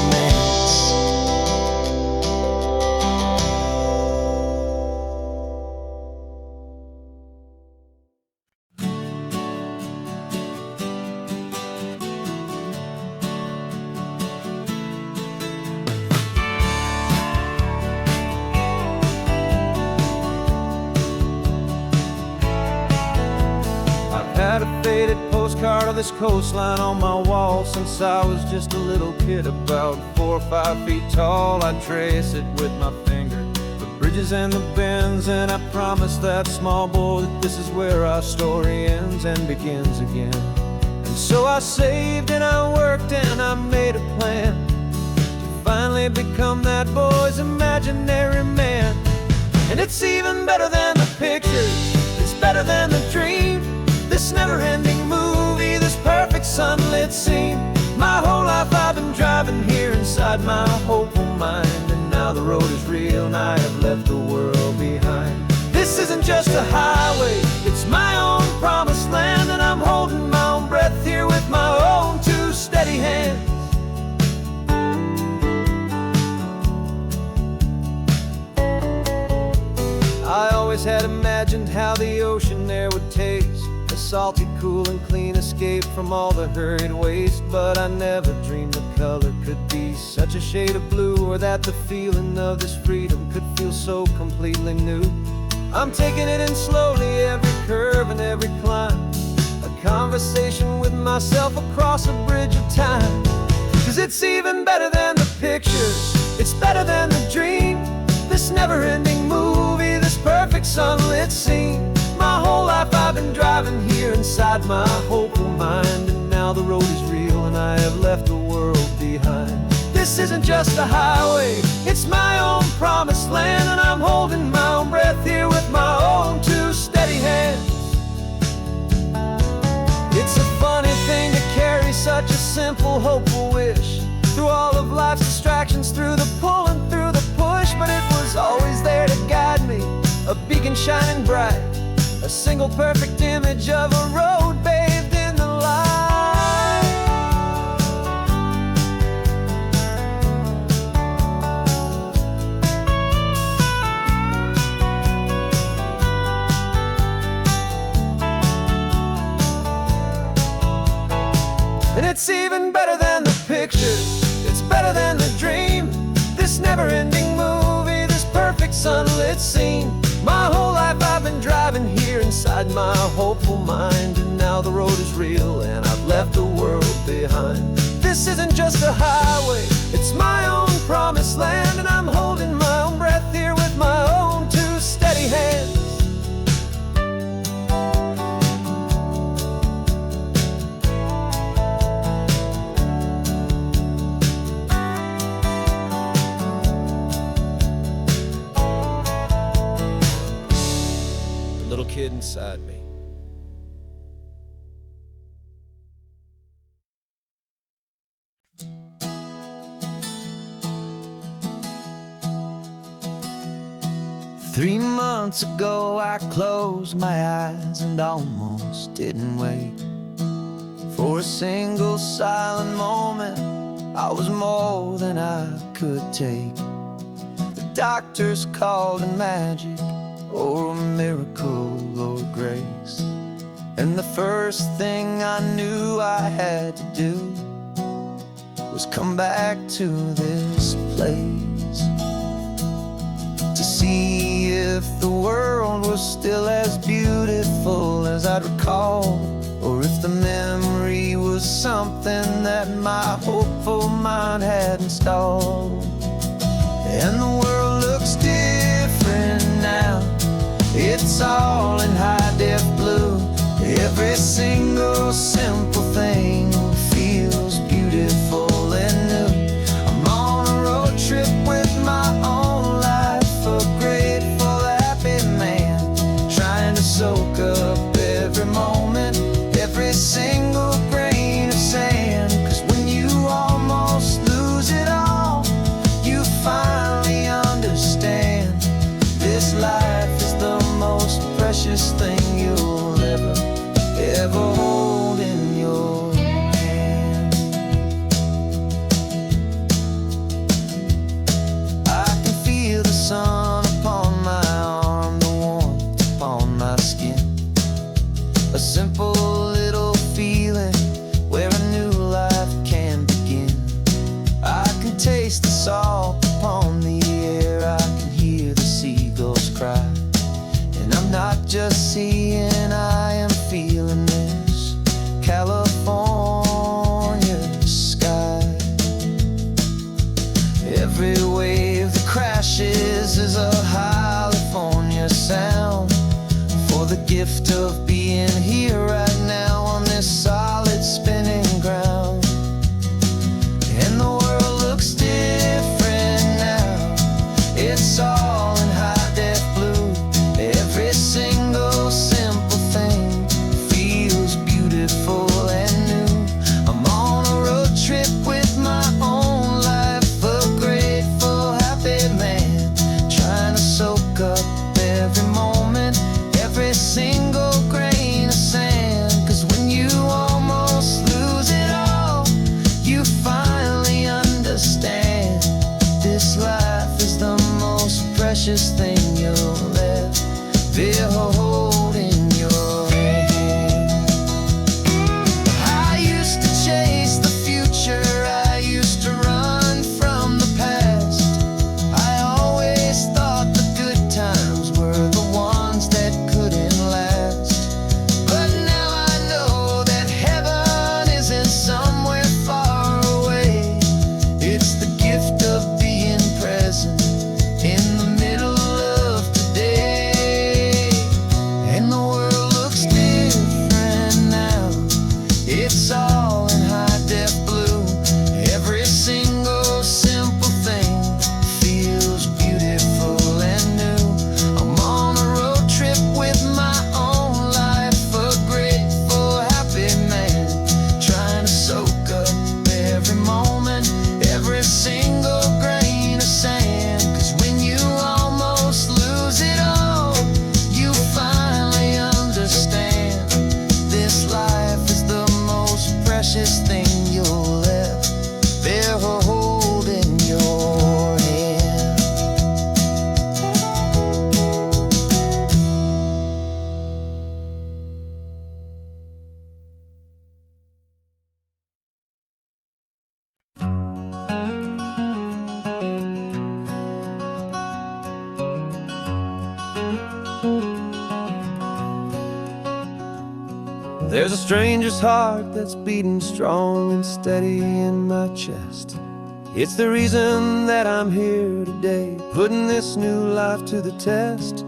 Had a faded postcard of this coastline on my wall since I was just a little kid, about 4 or 5 feet tall. I trace it with my finger, the bridges and the bends, and I promised that small boy that this is where our story ends and begins again. And so I saved and I worked and I made a plan to finally become that boy's imaginary man. And it's even better than the pictures, it's better than the dream. This never-ending movie, this perfect sunlit scene. My whole life I've been driving here inside my hopeful mind, and now the road is real and I have left the world behind. This isn't just a highway, it's my own promised land, and I'm holding my own breath here with my own 2 steady hands. I always had imagined how the ocean air would taste, a salty, cool and clean escape from all the hurried waste. But I never dreamed the color could be such a shade of blue, or that the feeling of this freedom could feel so completely new. I'm taking it in slowly, every curve and every climb, a conversation with myself across a bridge of time. 'Cause it's even better than the pictures, it's better than the dream. This never-ending movie, this perfect sunlit scene. My whole life I've been driving here inside my hopeful mind, and now the road is real and I have left the world behind. This isn't just a highway, it's my own promised land, and I'm holding my own breath here with my own 2 steady hands. It's a funny thing to carry such a simple, hopeful wish through all of life's distractions, through the pull and through the push. But it was always there to guide me, a beacon shining bright, a single perfect image of a road bathed in the light. And it's even better than the pictures, it's better than the dream. This never-ending movie, this perfect sunlit scene. My whole life I've been driving here inside my hopeful mind, and now the road is real and I've left the world behind. This isn't just a highway, It's my own promised land, and I'm holding my own breath here with my own two steady hands. The little kid inside me. Three months ago I closed my eyes and almost didn't wait for a single silent moment. I was more than I could take. The doctors called it magic, or a miracle, or grace. And the first thing I knew I had to do was come back to this place, to see if the world was still as beautiful as I'd recall, or if the memory was something that my hopeful mind had installed. And the world looks different now. It's all in high-def blue. Every single simple thing feels beautiful and new. I'm on a road trip with my own life, a grateful, happy man, trying to soak up every moment, every single grain of sand. 'Cause when you almost lose it all, you finally understand this life is the most precious thing you'll ever hold in your hand. I can feel the sun upon my arm, the warmth upon my skin, a simple little feeling where a new life can begin. I can taste the salt upon the air, I can hear the seagulls cry, and I'm not just seeing, I am feeling this California sky. Every wave that crashes is a California sound, for the gift of being here right now on this solid spinning ground. And the world looks different now. It's all in high-def blue. Every single simple thing feels beautiful and new. I'm on a road trip with my own life, a grateful, happy man, trying to soak up every moment, every single grain of sand. 'Cause when you almost lose it all, you finally understand this life is the most precious thing you'll ever hold in your hand. I used to chase the future, I used to run from the past. I always thought the good times were the ones that couldn't last. But now I know that heaven isn't somewhere far away. It's the gift of being present in the middle of today. And the world looks different now. It's all in high-def blue. Every single simple thing feels beautiful and new. I'm on a road trip with my own life, a grateful, happy man, trying to soak up every moment, every single grain of sand. 'Cause when you almost lose it all, you finally understand this life is the most precious thing you'll ever hold in your hand. There's a stranger's heart that's beating strong and steady in my chest. It's the reason that I'm here today, putting this new life to the test.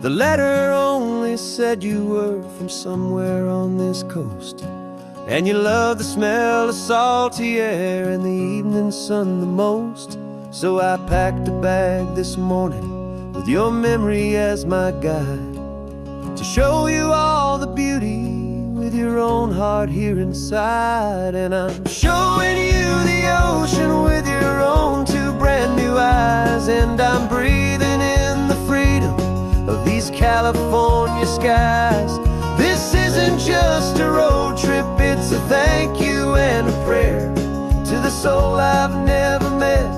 The letter only said you were from somewhere on this coast, and you love the smell of salty air and the evening sun the most. So I packed a bag this morning with your memory as my guide, to show you all the beauty with your own heart here inside. And I'm showing you the ocean with your own two brand new eyes, and I'm breathing in the freedom of these California skies. This isn't just a road trip, it's a thank you and a prayer to the soul I've never met,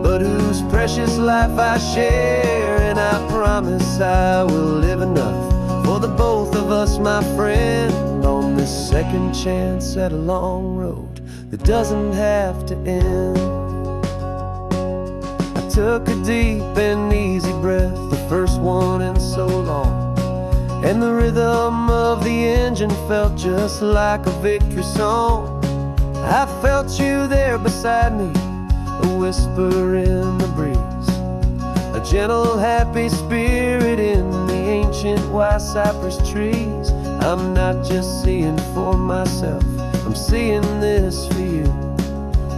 but whose precious life I share. And I promise I will live enough for the both of us, my friend, on this second chance at a long road that doesn't have to end. I took a deep and easy breath, the first one in so long, and the rhythm of the engine felt just like a victory song. I felt you there beside me, a whisper in the breeze, a gentle happy spirit in the ancient white cypress trees. I'm not just seeing for myself, I'm seeing this for you,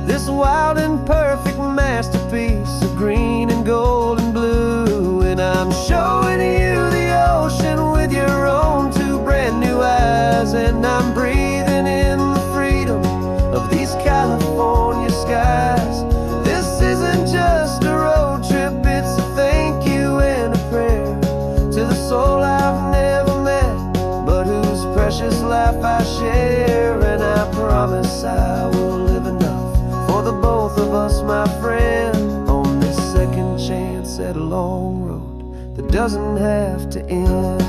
this wild and perfect masterpiece of green and gold and blue. And I'm showing you the ocean with your own two brand new eyes, and I'm breathing in the freedom of these California skies. This isn't just a road trip, it's a thank you and a prayer to the soul I've never met, but whose precious life I share. And I promise I will live enough for the both of us, my friend, on this second chance at a long road that doesn't have to end.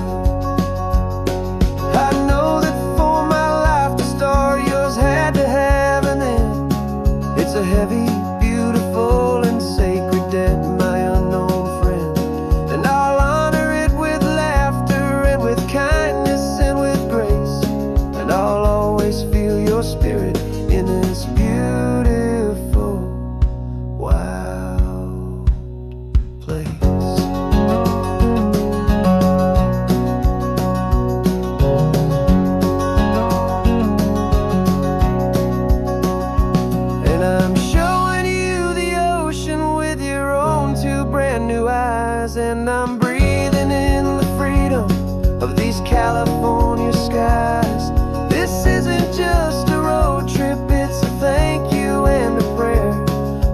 I know that for my life to start, yours had to have an end. It's a heavy, beautiful, and sacred debt, my unknown friend, and I'll honor it with laughter and with kindness and with grace, and I'll always feel your spirit in this beautiful, wild place. And I'm showing you the ocean with your own two brand new eyes, and I'm breathing in the freedom of these California skies. This isn't just a road trip, it's a thank you and a prayer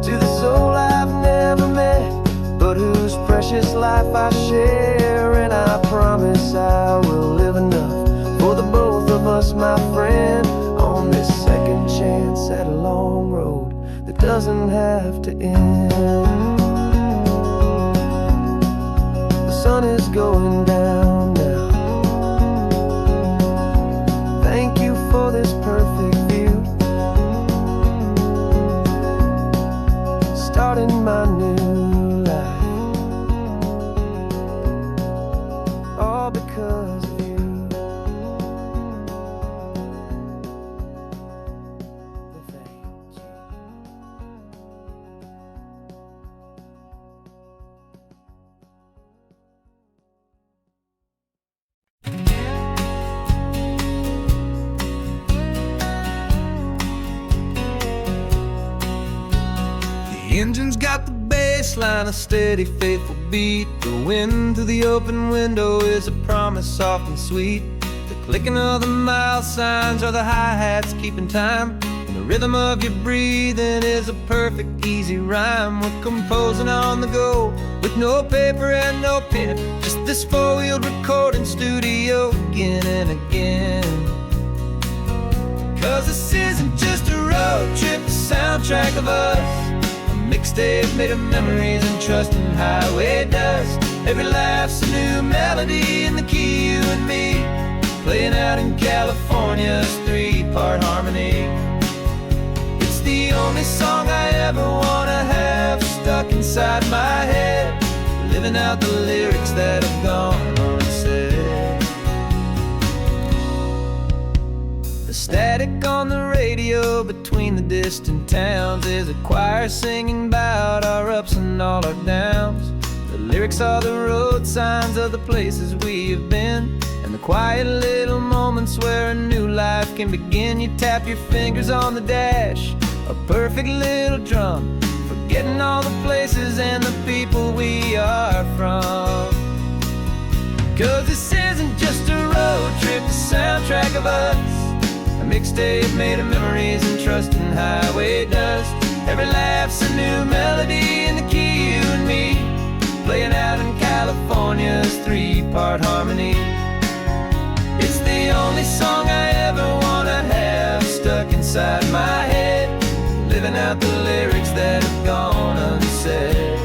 to the soul I've never met, but whose precious life I share. And I promise I will live enough for the both of us, my friend, on this second chance at a long road that doesn't have to end. The sun is going down now. Thank you for this perfect view, starting my new life, all because of you. Thank you. The engine's got the bass line, a steady, faithful beat. The wind through the open window is a promise soft and sweet. The clicking of the mile signs are the hi-hats keeping time, and the rhythm of your breathing is a perfect, easy rhyme. We're composing on the go with no paper and no pen, just this four-wheeled recording studio again and again. 'Cause this isn't just a road trip, the soundtrack of us, mixtape made of memories and trust in highway dust. Every laugh's a new melody in the key, you and me, playing out in California's three-part harmony. It's the only song I ever wanna have stuck inside my head, living out the lyrics that have gone unsaid. The Static on the radio between the distant towns is a choir singing about our ups and all our downs. The lyrics are the road signs of the places we have been, and the quiet little moments where a new life can begin. You tap your fingers on the dash, a perfect little drum, forgetting all the places and the people we are from. 'Cause this isn't just a road trip, the soundtrack of us, a mixtape made of memories and trust in highway dust. Every laugh's a new melody in the key, you and me, playing out in California's three-part harmony. It's the only song I ever wanna have stuck inside my head, living out the lyrics that have gone unsaid.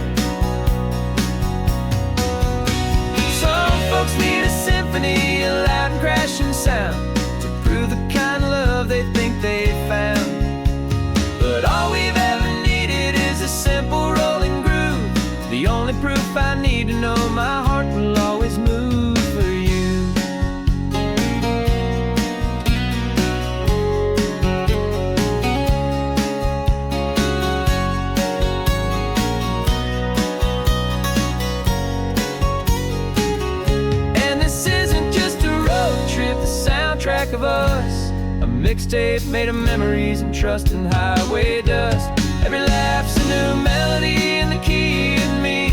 Some folks need a symphony, a loud and crashing sound, to prove the kind of love they think they found. But all we've ever needed is a simple rolling groove, the only proof I need to know my heart will always move for you. And this isn't just a road trip, the soundtrack of us, a mixtape made of memories and trust in highway dust. Every laugh's a new melody in the key and me,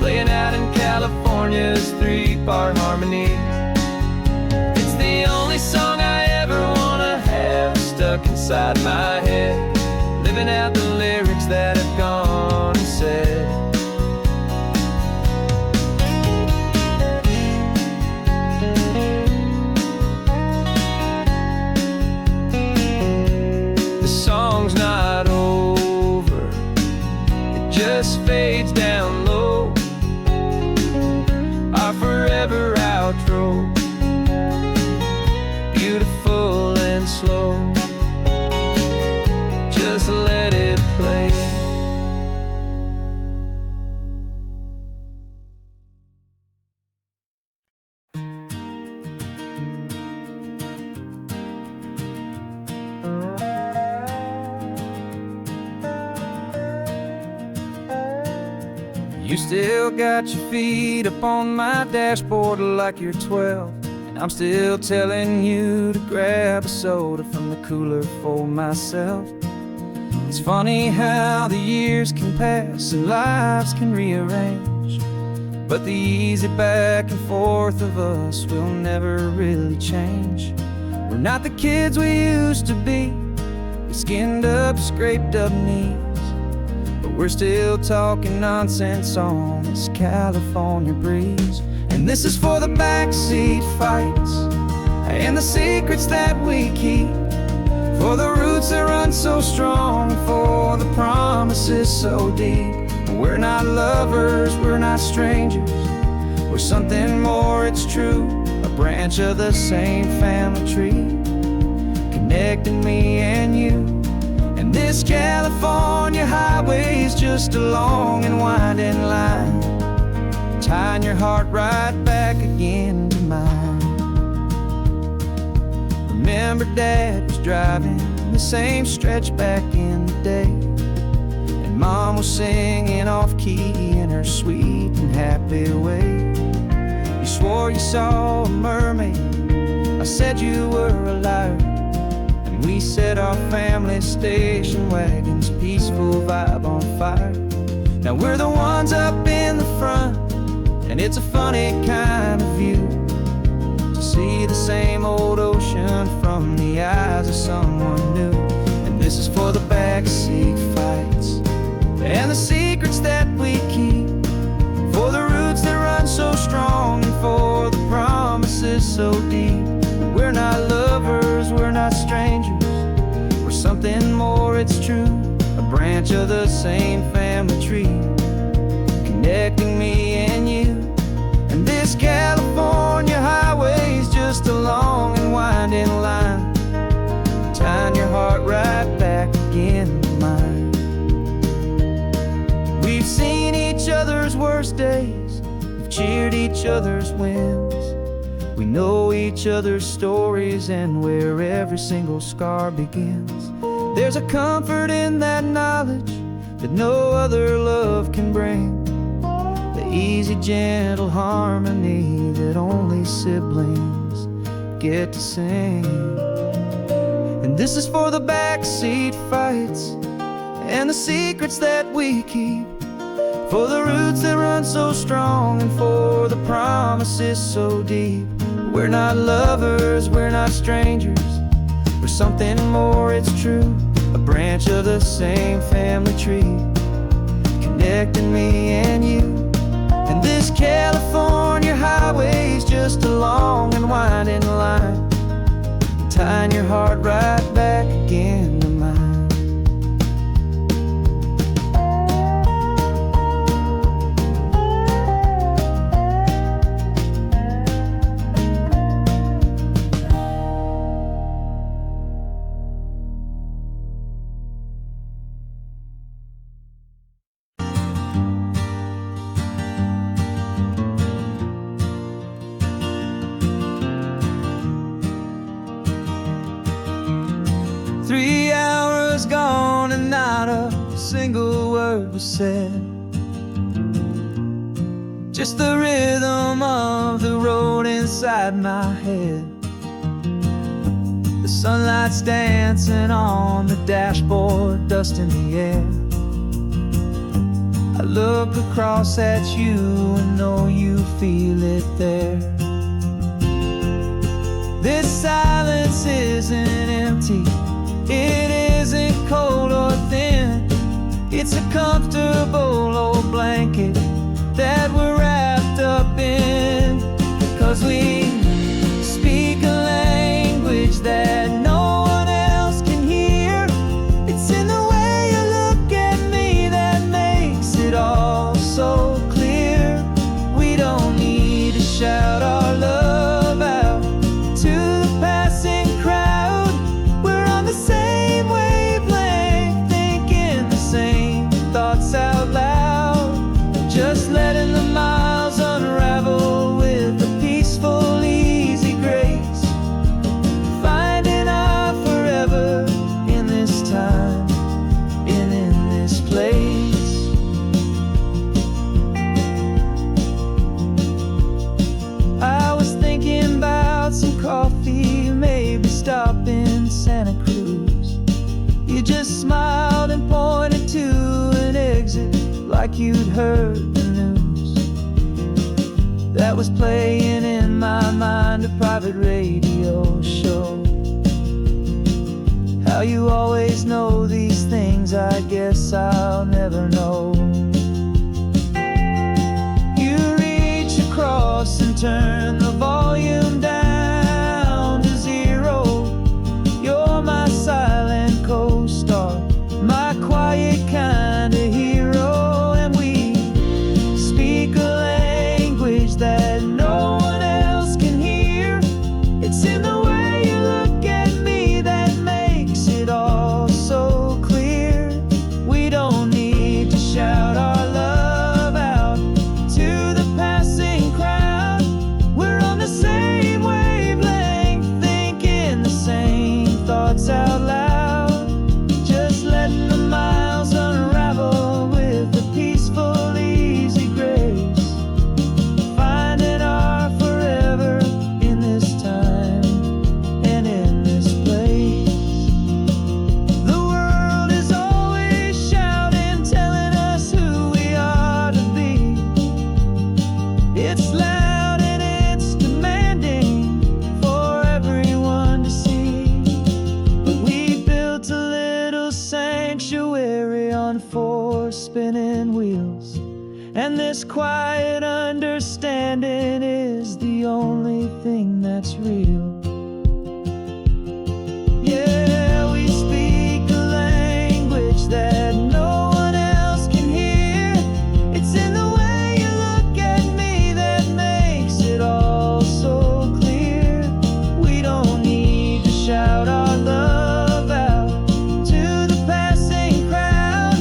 playing out in California's three-part harmony. It's the only song I ever wanna have stuck inside my head, living out the lyrics that have gone unsaid. The song's not over, it just fades down low, our forever outro, beautiful and slow. Just let it play. You still got your feet up on my dashboard like you're 12, and I'm still telling you to grab a soda from the cooler for myself. It's funny how the years can pass and lives can rearrange, but the easy back and forth of us will never really change. We're not the kids we used to be, with skinned up, scraped up knees, but we're still talking nonsense on this California breeze. And this is for the backseat fights and the secrets that we keep, for the roots that run so strong, for the promises so deep. We're not lovers, we're not strangers, we're something more, it's true, a branch of the same family tree, connecting me and you. And this California highway is just a long and winding line, tying your heart right back again to mine. Remember Dad was driving the same stretch back in the day, and Mom was singing off-key in her sweet and happy way. You swore you saw a mermaid, I said you were a liar, and we set our family station wagon's peaceful vibe on fire. Now we're the ones up in the front, and it's a funny kind of view to see the same old ocean from the eyes of someone new. And this is for the backseat fights and the secrets that we keep, for the roots that run so strong, and for the promises so deep. We're not lovers, we're not strangers, we're something more, it's true, a branch of the same family tree, connecting me and you. And this California highway is just a long and winding line, tying your heart right back again to mine. We've seen each other's worst days, we've cheered each other's wins, We know each other's stories and where every single scar begins. There's a comfort in that knowledge that no other love can bring. The easy, gentle harmony that only siblings get to sing. And this is for the backseat fights and the secrets that we keep, for the roots that run so strong and for the promises so deep. We're not lovers, we're not strangers, we're something more, it's true. A branch of the same family tree, connecting me and you. And this California highway's just a long and winding line, tying your heart right back again to mine. Three hours gone and not a single word was said. Just the rhythm of the road inside my head. The sunlight's dancing on the dashboard, dust in the air. I look across at you and know you feel it there. This silence isn't empty, it isn't cold or thin. It's a comfortable old blanket that we're wrapped up in. 'Cause we speak a language that no one else can hear. It's in the way you look at me that makes it all so clear. We don't need to shout our love out to the passing crowd. We're on the same wavelength, thinking the same thoughts out loud. Just letting the miles unravel with a peaceful, easy grace. Finding our forever in this time and in this place. I was thinking about some coffee, maybe stop in Santa Cruz. You just smiled and pointed to an exit like you'd heard the news. That was playing in my mind, a private radio show. How you always know these things, I guess I'll never know. You reach across and turn the volume down to zero. You're my silent co-star, my quiet kind of hero. And we speak a language that no one else can hear. It's in the way you look at me that makes it all so clear. We don't need to shout our love out to the passing crowd. We're on the same wavelength, thinking the same thoughts out loud. Just letting the miles unravel with a peaceful, easy grace. Finding our forever in this time and in this place. The world is always shouting, telling us who we are to be. It's loud and it's demanding for everyone to see. But we built a little sanctuary on four spinning wheels, and this quiet understanding is the only thing that's real. Yeah, we speak a language that no one else can hear. It's in the way you look at me that makes it all so clear. We don't need to shout our love out to the passing crowd.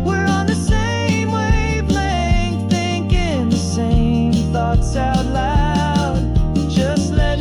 We're on the same wavelength, thinking the same thoughts out loud. Just let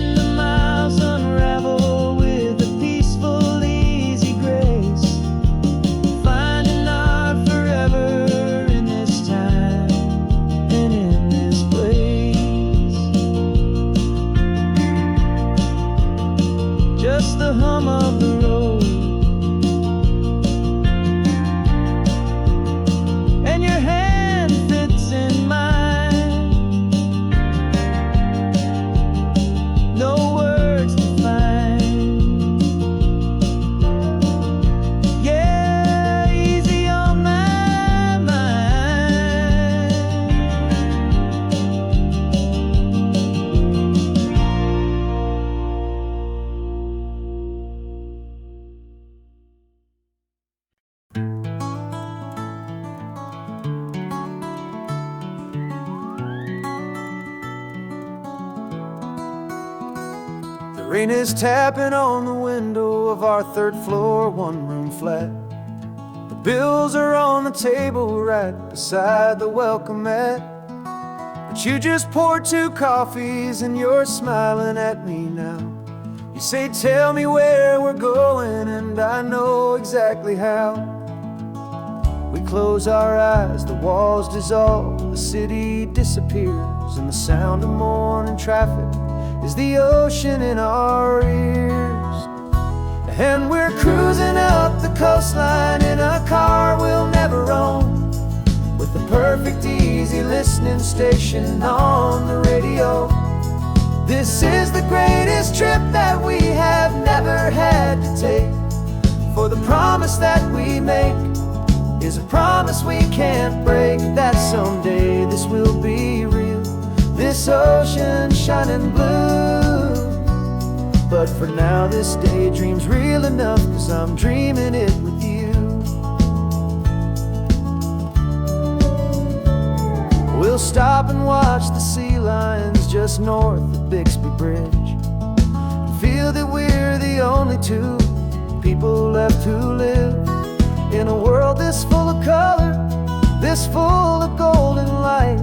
Rain is tapping on the window of our third floor, one-room flat. The bills are on the table right beside the welcome mat. But you just poured 2 coffees and you're smiling at me now. You say, tell me where we're going, and I know exactly how. We close our eyes, the walls dissolve, the city disappears, and the sound of morning traffic is the ocean in our ears. And we're cruising up the coastline in a car we'll never own, with the perfect easy listening station on the radio. This is the greatest trip that we have never had to take, for the promise that we make is a promise we can't break, that someday this will be real, this ocean shining blue. But for now this daydream's real enough, 'cause I'm dreaming it with you. We'll stop and watch the sea lions just north of Bixby Bridge, and feel that we're the only 2 people left who live in a world this full of color, this full of golden light.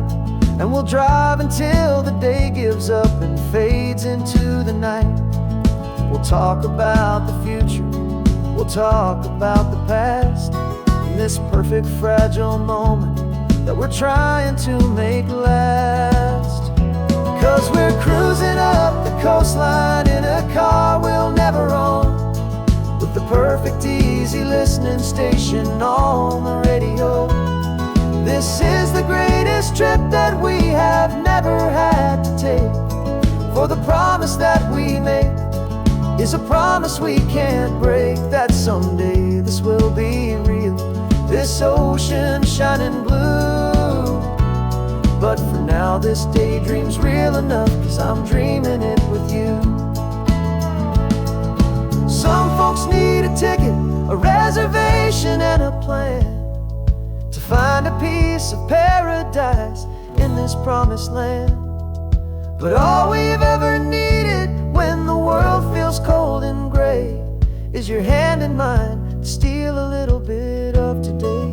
And we'll drive until the day gives up and fades into the night. We'll talk about the future, we'll talk about the past, in this perfect fragile moment that we're trying to make last. 'Cause we're cruising up the coastline in a car we'll never own, with the perfect easy listening station on the radio. This is the greatest trip that we have never had to take, for the promise that we make is a promise we can't break, that someday this will be real, this ocean shining blue. But for now this daydream's real enough, 'cause I'm dreaming it with you. Some folks need a ticket, a reservation and a plan, to find a piece of paradise in this promised land. But all we've ever needed when the world feels cold and gray is your hand in mine to steal a little bit of today.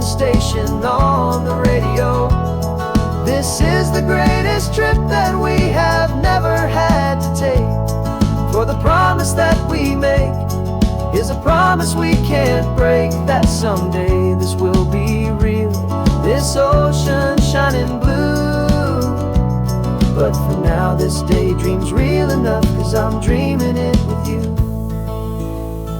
Station on the radio. This is the greatest trip that we have never had to take, for the promise that we make is a promise we can't break, that someday this will be real, this ocean shining blue. But for now this daydream's real enough, 'cause I'm dreaming it with you.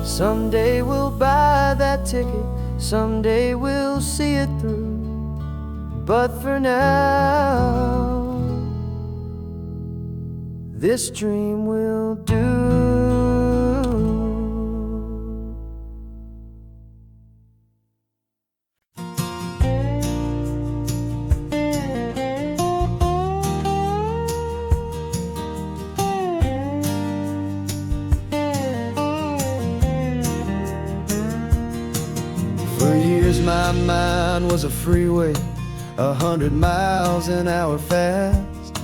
Someday we'll buy that ticket, someday we'll see it through, but for now this dream will do. My mind was a freeway, 100 miles an hour fast,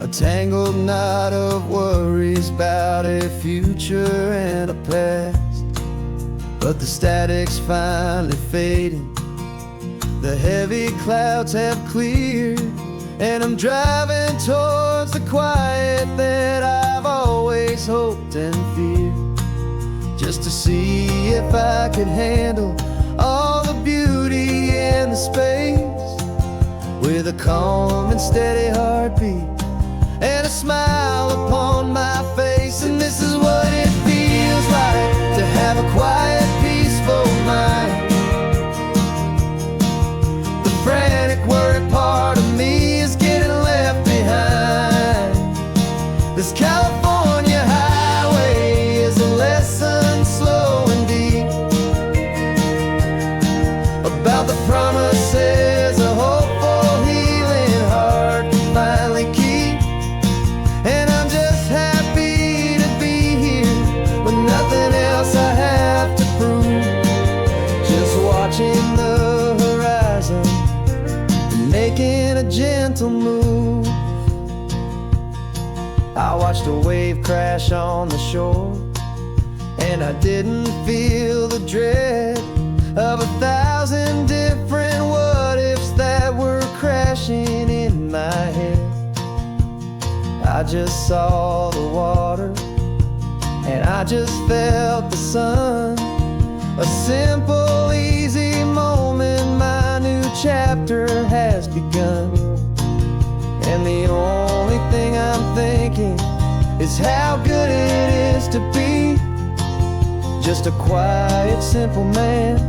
a tangled knot of worries about a future and a past. But the static's finally fading, the heavy clouds have cleared, and I'm driving towards the quiet that I've always hoped and feared, just to see if I could handle all the beauty and the space, with a calm and steady heartbeat and a smile upon my face. And this is what it feels like to have a quiet, peaceful mind. The frantic, worried part of me is getting left behind. watched a wave crash on the shore, and I didn't feel the dread of 1,000 different what-ifs that were crashing in my head. I just saw the water, and I just felt the sun. A simple, easy moment, my new chapter has begun. And the only thing I'm thinking is how good it is to be just a quiet, simple man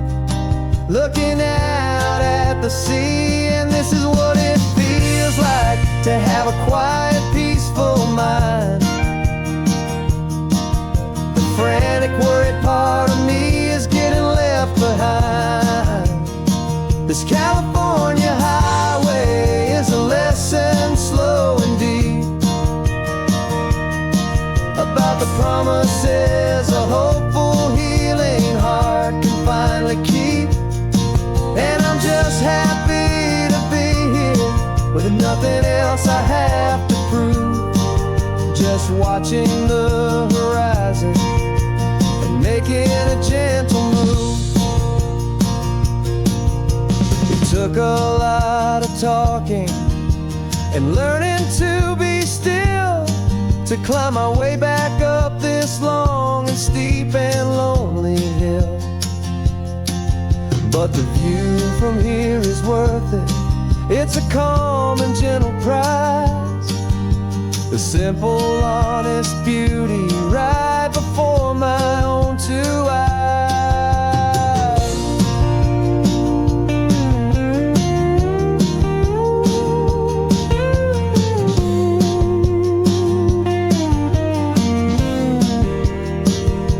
looking out at the sea. And this is what it feels like to have a quiet, peaceful mind. The frantic, worried part of me is getting left behind. This California highway is a lesson slow and deep about the promises a hopeful, healing heart can finally keep. And I'm just happy to be here with nothing else I have to prove, just watching the horizon and making a gentle move. It took a lot of talking and learning to be still to climb my way back up this long and steep and lonely hill. But the view from here is worth it. It's a calm and gentle prize, the simple, honest beauty right before my own two eyes.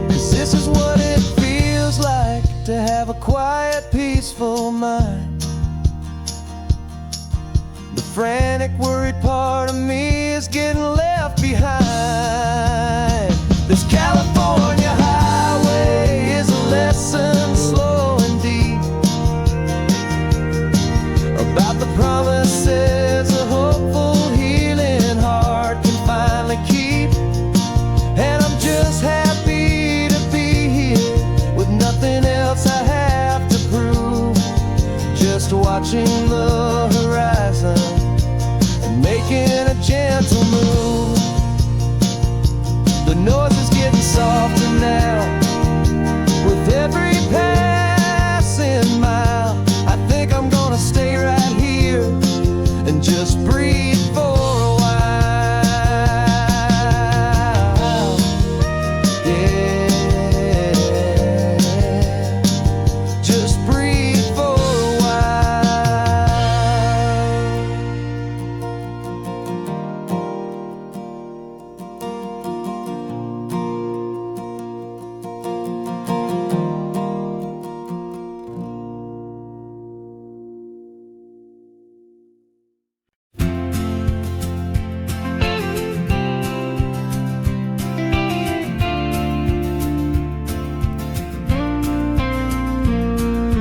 'Cause this is what it feels like to have a quiet, peaceful mind. The frantic, worried part of me is getting left behind. This California highway is a lesson slow and deep about the promises a hopeful, healing heart can finally keep. And I'm just happy to be here with nothing else I have to prove, just watching the horizon and making a gentle move. The noise is getting softer now with every passing mile. I think I'm gonna stay right here and just breathe for a while. Yeah, just breathe for a while.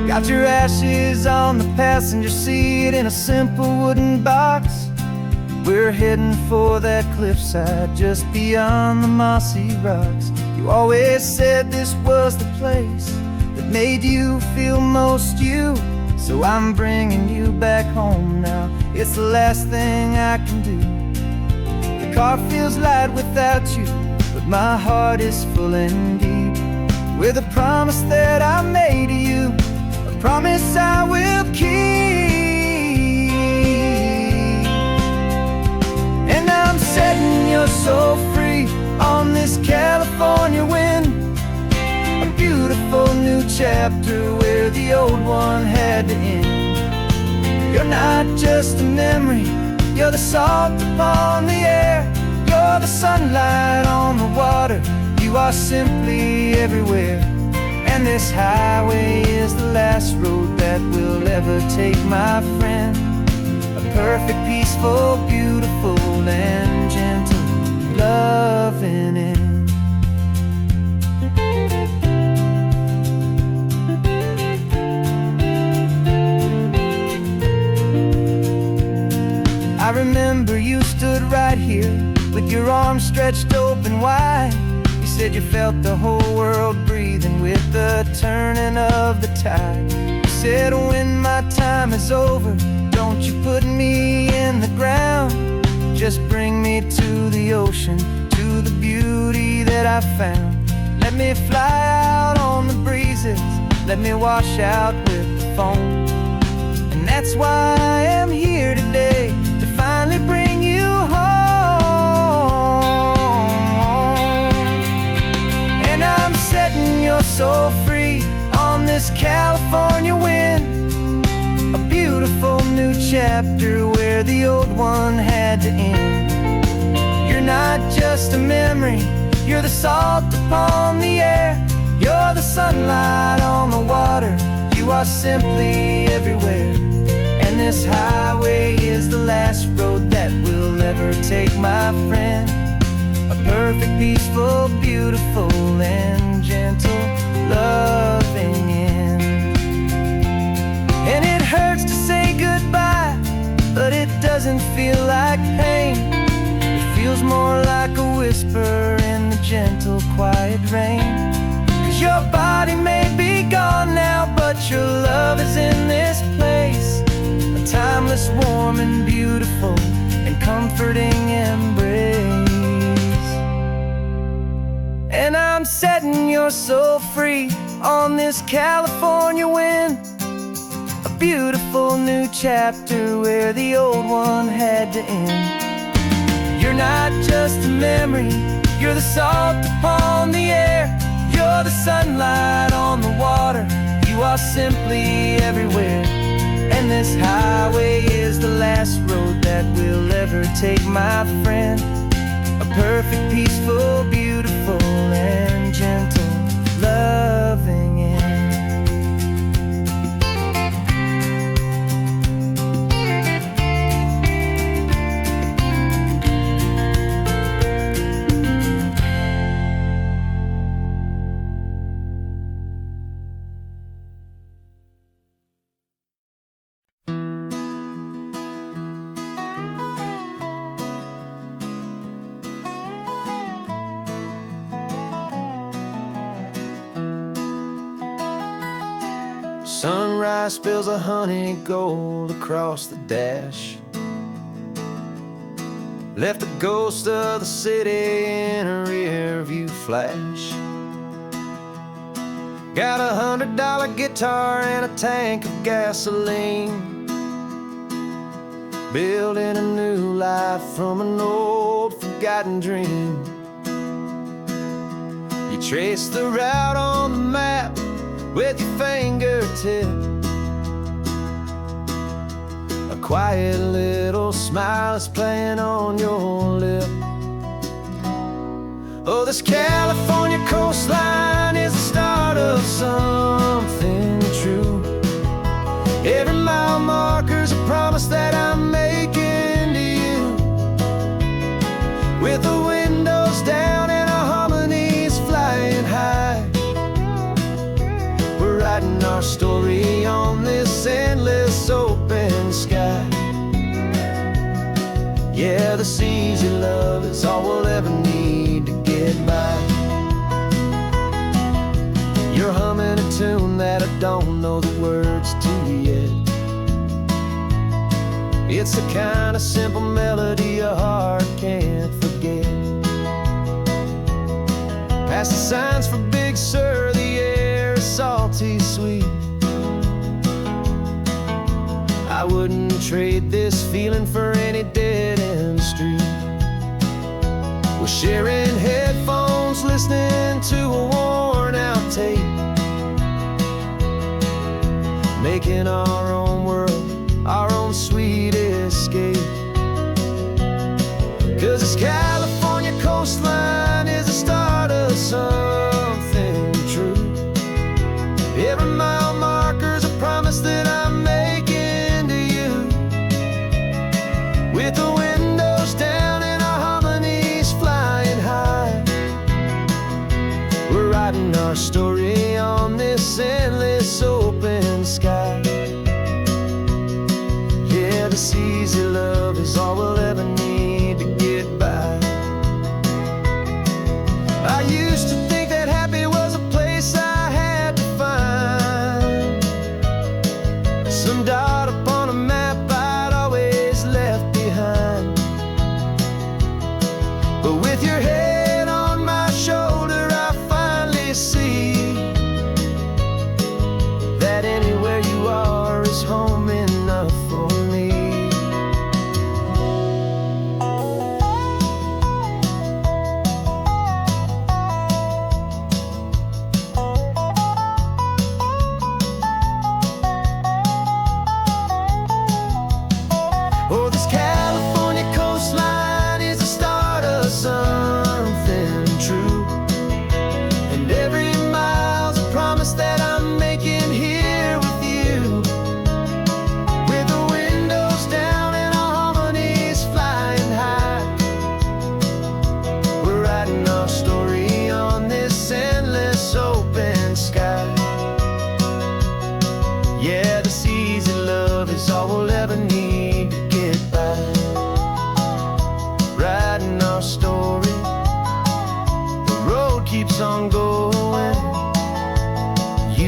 Got your ashes on the passenger seat in a simple wooden box. We're heading for that cliffside just beyond the mossy rocks. You always said this was the place that made you feel most you, so I'm bringing you back home now. It's the last thing I can do. The car feels light without you, but my heart is full and deep with a promise that I made to you, a promise I will keep. And I'm setting your soul free on this California wind, a beautiful new chapter where the old one had to end. You're not just a memory, you're the salt upon the air, you're the sunlight on the water, you are simply everywhere. And this highway is the last road that we'll ever take, my friend. A perfect, peaceful, beautiful, and gentle loving end. I remember you stood right here with your arms stretched open wide. You said you felt the whole world breathing with the turning of the tide. You said when my time is over, don't you put me in the ground, just bring me to the ocean, to the beauty that I found. Let me fly out on the breezes, let me wash out with the foam. And that's why I am here today, to finally bring you home. And I'm setting your soul free on this California wind, a beautiful new chapter where the old one had to end. You're not just a memory, you're the salt upon the air, you're the sunlight on the water, you are simply everywhere. And this highway is the last road that we'll ever take, my friend. A perfect, peaceful, beautiful, and gentle, loving end. And it hurts to say goodbye, but it doesn't feel like pain. It feels more like a whisper in the gentle, quiet rain. 'Cause your body may be gone now, but your love is in this place, a timeless, warm, and beautiful, and comforting embrace. And I'm setting your soul free on this California wind, a beautiful new chapter where the old one had to end. You're not just a memory, you're the salt upon the air, you're the sunlight on the water, you are simply everywhere. And this highway is the last road that we'll ever take, my friend. A perfect, peaceful, beautiful, and gentle, loving end. Sunrise spills a honey gold across the dash, left the ghost of the city in a rear view flash. Got a $100 guitar and a tank of gasoline, building a new life from an old forgotten dream. You trace the route on the map with your fingertip, a quiet little smile is playing on your lip. Oh, this California coastline is the start of something true. Every mile marker's a promise that I'm making to you, with the windows down and our harmonies flying high. We're writing our story on this endless open sky. Yeah, this easy love is all we'll ever need to get by. You're humming a tune that I don't know the words to yet. It's the kind of simple melody your heart can't forget. Past the signs for Big Sur, the air is salty sweet. I wouldn't trade this feeling for any dead-end street. We're sharing headphones, listening to a worn-out tape, making our own world, our own sweet escape. 'Cause this California coastline is the start of something true. Every mile marker's a promise that I'm making to you, with the windows down and our harmonies flying high. We're writing our story on this endless open sky. Yeah, this easy love is all we'll ever need to get by.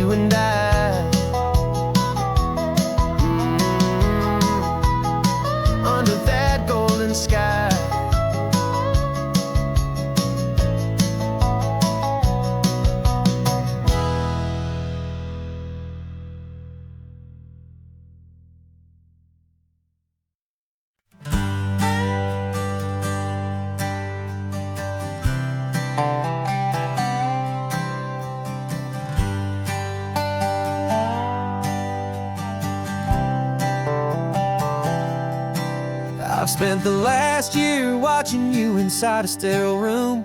you and I. Under that golden sky. I've spent the last year watching you inside a sterile room,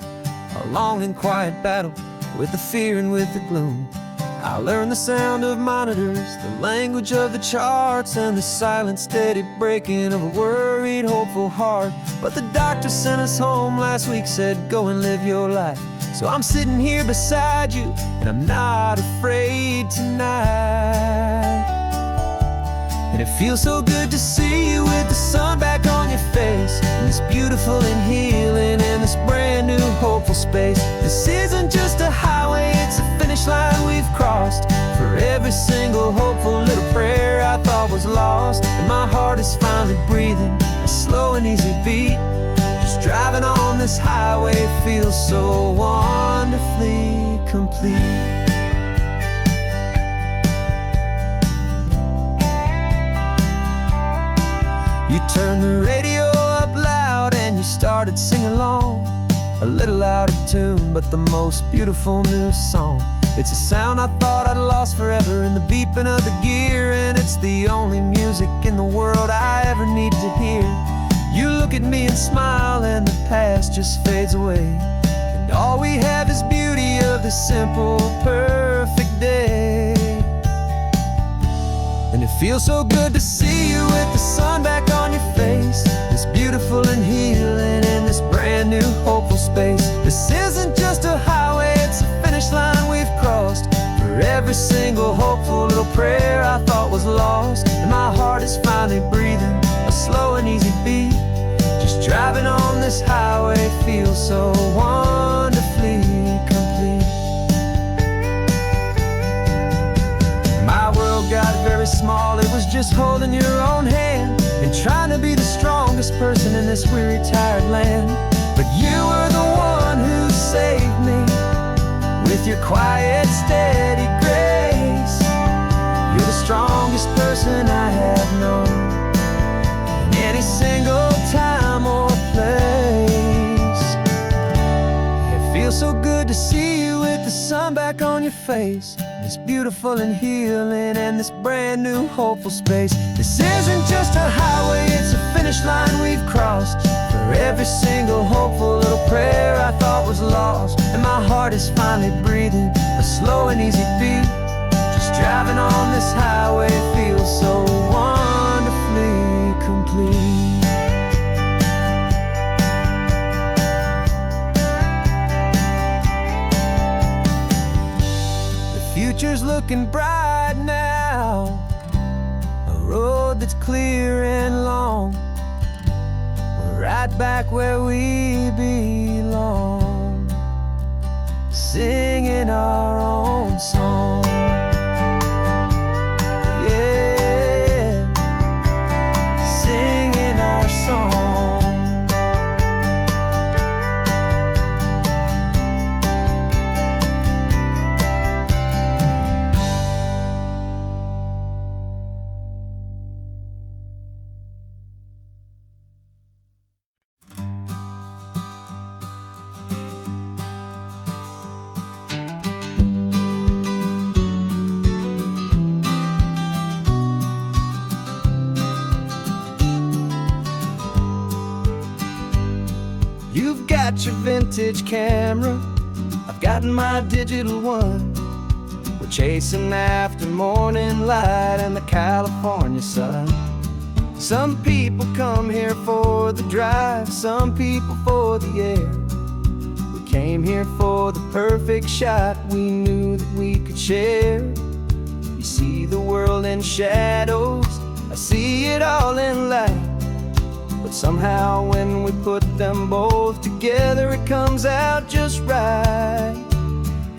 a long and quiet battle with the fear and with the gloom. I learned the sound of monitors, the language of the charts, and the silent, steady breaking of a worried, hopeful heart. But the doctor sent us home last week, said, go and live your life. So I'm sitting here beside you, and I'm not afraid tonight. And it feels so good to see you with the sun back on your face, and this beautiful and healing in this brand new hopeful space. This isn't just a highway, it's a finish line we've crossed. For every single hopeful little prayer I thought was lost, and my heart is finally breathing a slow and easy beat. Just driving on this highway feels so wonderfully complete. You turned the radio up loud and you started singing along, a little out of tune, but the most beautiful new song. It's a sound I thought I'd lost forever in the beeping of the gear, and it's the only music in the world I ever need to hear. You look at me and smile and the past just fades away, and all we have is beauty of this simple, perfect day. And it feels so good to see you with the sun back on your face, this beautiful and healing in this brand new hopeful space. This isn't just a highway, it's a finish line we've crossed. For every single hopeful little prayer I thought was lost, and my heart is finally breathing a slow and easy beat. Just driving on this highway feels so wonderfully complete. My world got very small, it was just holding your own hand and trying to be the strongest person in this weary, tired land. But you were the one who saved me with your quiet, steady grace. You're the strongest person I have known in any single time or place. It feels so good to see you with the sun back on your face, this beautiful and healing and this brand new hopeful space. This isn't just a highway, it's a finish line we've crossed. For every single hopeful little prayer I thought was lost, and my heart is finally breathing a slow and easy beat. Just driving on this highway feels so wonderfully complete. Future's looking bright now, a road that's clear and long. We're right back where we belong, singing our own song. Yeah, singing our song. You've got your vintage camera, I've got my digital one. We're chasing after morning light and the California sun. Some people come here for the drive, some people for the air. We came here for the perfect shot we knew that we could share. You see the world in shadows, I see it all in light. But somehow when we put them both together, it comes out just right.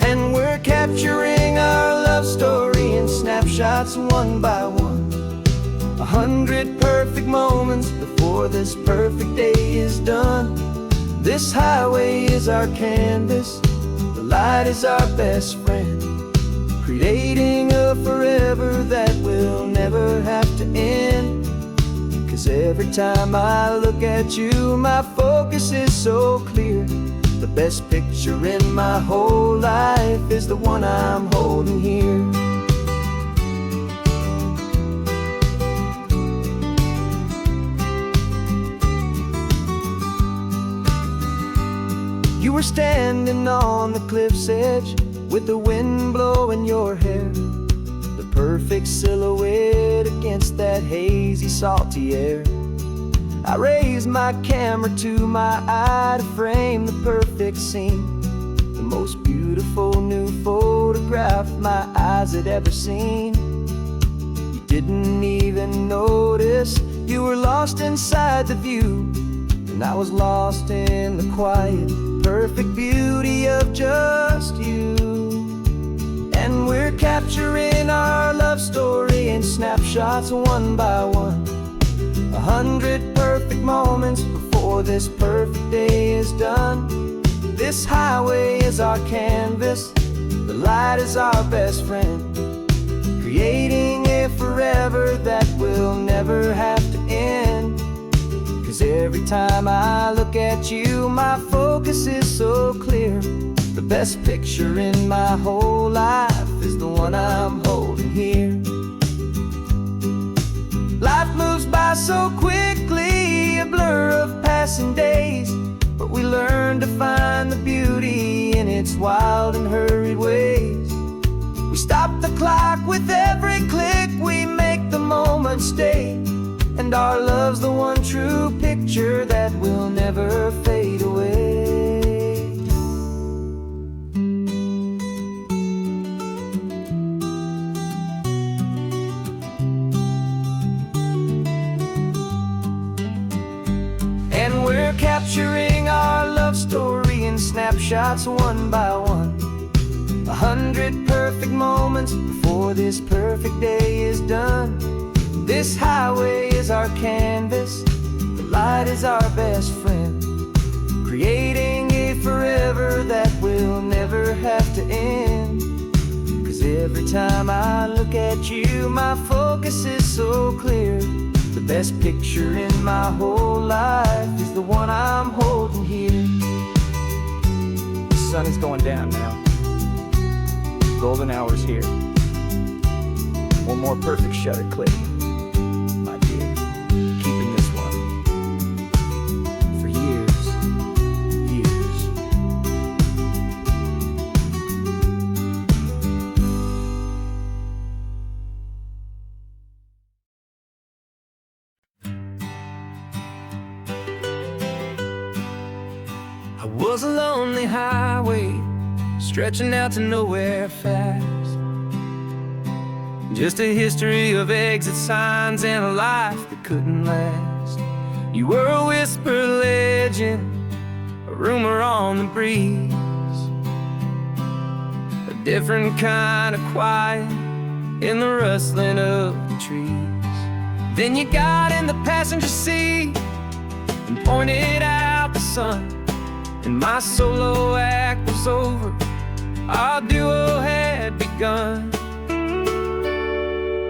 And we're capturing our love story snapshots one by one. 100 perfect moments before this perfect day is done. This highway is our canvas, the light is our best friend, creating a forever that will never have to end. 'Cause every time I look at you, my focus is so clear. The best picture in my whole life is the one I'm holding here. You were standing on the cliff's edge with the wind blowing your hair, the perfect silhouette against that hazy, salty air. I raised my camera to my eye to frame the perfect scene, the most beautiful new photograph my eyes had ever seen. You didn't even notice you were lost inside the view, and I was lost in the quiet, perfect beauty of just you. And we're capturing our love story in snapshots one by one. 100 perfect moments before this perfect day is done. This highway is our canvas, the light is our best friend, creating a forever that will never have to end. 'Cause every time I look at you, my focus is so clear. The best picture in my whole life is the one I'm holding here. Life moves by so quickly, a blur of passing days, but we learn to find the beauty in its wild and hurried ways. We stop the clock with every click, we make the moment stay, and our love's the one true picture that will never fade away. Capturing our love story in snapshots one by one. 100 perfect moments before this perfect day is done. This highway is our canvas, the light is our best friend, creating a forever that will never have to end. 'Cause every time I look at you, my focus is so clear. The best picture in my whole life is the one I'm holding here. The sun is going down now. Golden hour's here. One more perfect shutter click, my dear. Keeping this one for years, years. I was a lonely highway, stretching out to nowhere fast. Just a history of exit signs and a life that couldn't last. You were a whisper legend, a rumor on the breeze, a different kind of quiet in the rustling of the trees. Then you got in the passenger seat and pointed out the sun, and my solo act was over, our duo had begun.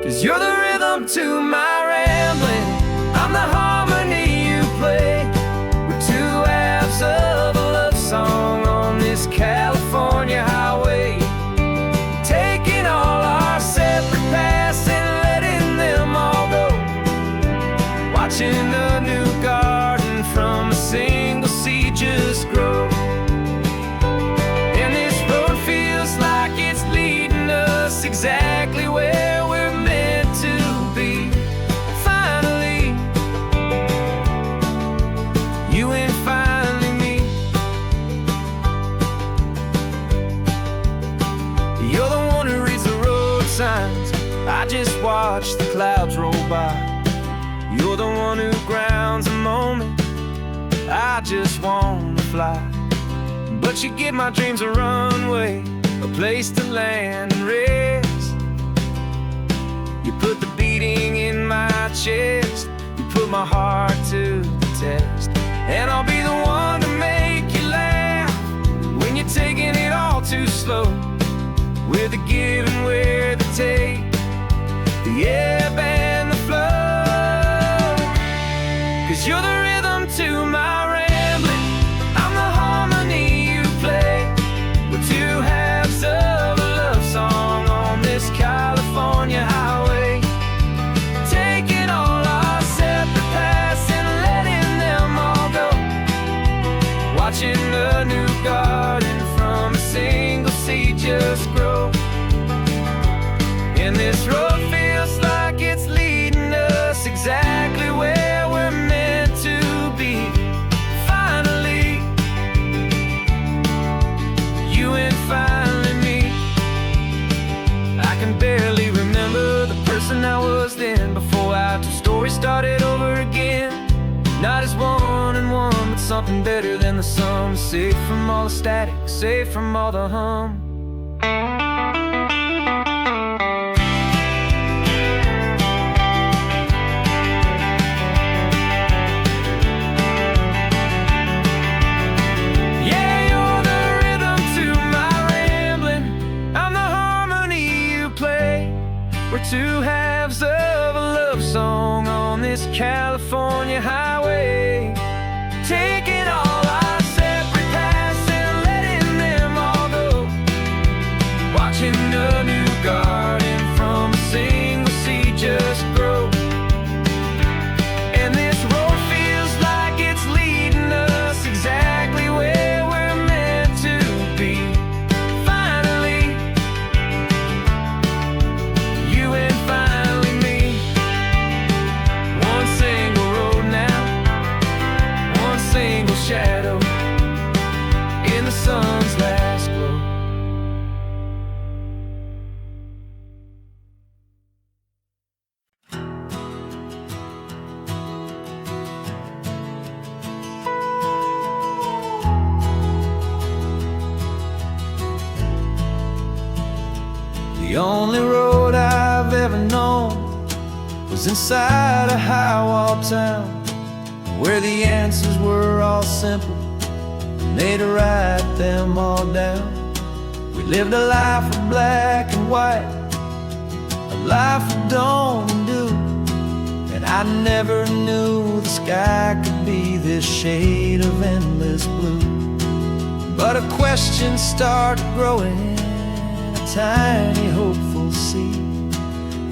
'Cause you're the rhythm to my rambling, I'm the harmony you play. We're two halves of a love song on this California highway, taking all our separate paths and letting them all go, watching the new garden from a single seed just grow. And this road feels like it's leading us exactly where we're meant to be. Finally, you and finally me. You're the one who reads the road signs, I just watch the clouds roll by. You're the one who grounds a moment, I just wanna fly. But you give my dreams a runway, a place to land and rest. And this road feels like it's leading us exactly where we're meant to be. Finally, you and finally me. I can barely remember the person I was then, before our two stories started over again. Not as one and one, but something better than the sum. Safe from all the static, safe from all the hum. Yeah, you're the rhythm to my rambling. I'm the harmony you play. We're two halves of a love song on this California highway, taking all our separate paths and letting them all go, watching a new garden from a single seed just grow. And this road feels like it's leading us exactly where we're meant to be. Finally, you and finally me. One single road now, one single shadow in the sun's last glow. The only road I've ever known was inside a high-wall town, where the answers were all simple, and they'd write them all down. We lived a life of black and white, a life of dawn and dew, and I never knew the sky could be this shade of endless blue. But a question started growing, a tiny hopeful seed,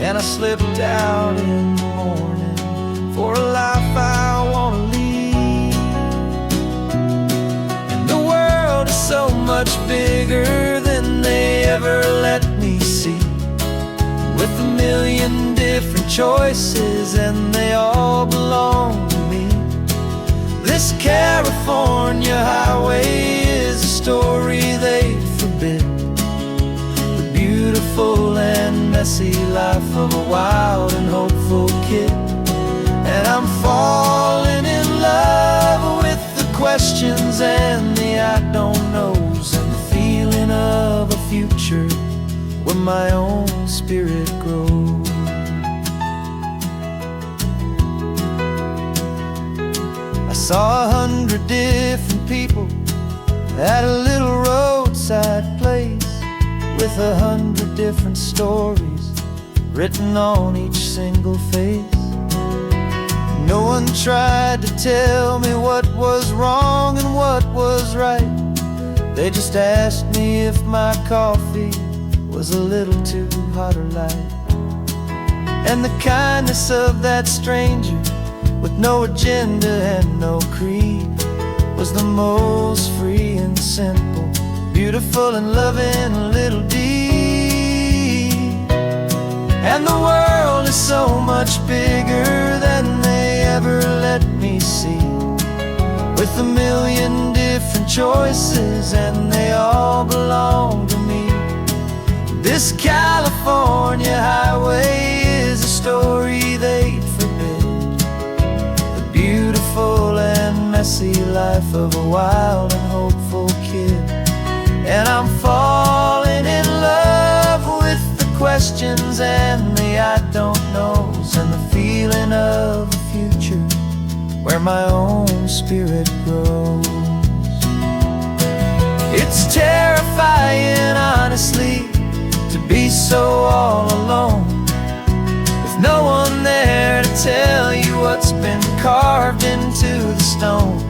and I slipped out in the morning for a life I want to lead. And the world is so much bigger than they ever let me see, with a million different choices and they all belong to me. This California highway is a story they forbid, the beautiful and messy life of a wild and hopeful kid. And I'm falling in love with the questions and the I don't knows, and the feeling of a future where my own spirit grows. I saw 100 different people at a little roadside place, with 100 different stories written on each single face. No one tried to tell me what was wrong and what was right. They just asked me if my coffee was a little too hot or light. And the kindness of that stranger, with no agenda and no creed, was the most free and simple, beautiful and loving little deed. And the world is so much bigger than they ever let me see, with a million different choices and they all belong to me. This California highway is a story they'd forbid, the beautiful and messy life of a wild and hopeful kid. And I'm falling in love with the questions and the I don't knows, and the feeling of a future where my own spirit grows. It's terrifying, honestly, to be so all alone, with no one there to tell you what's been carved into the stone.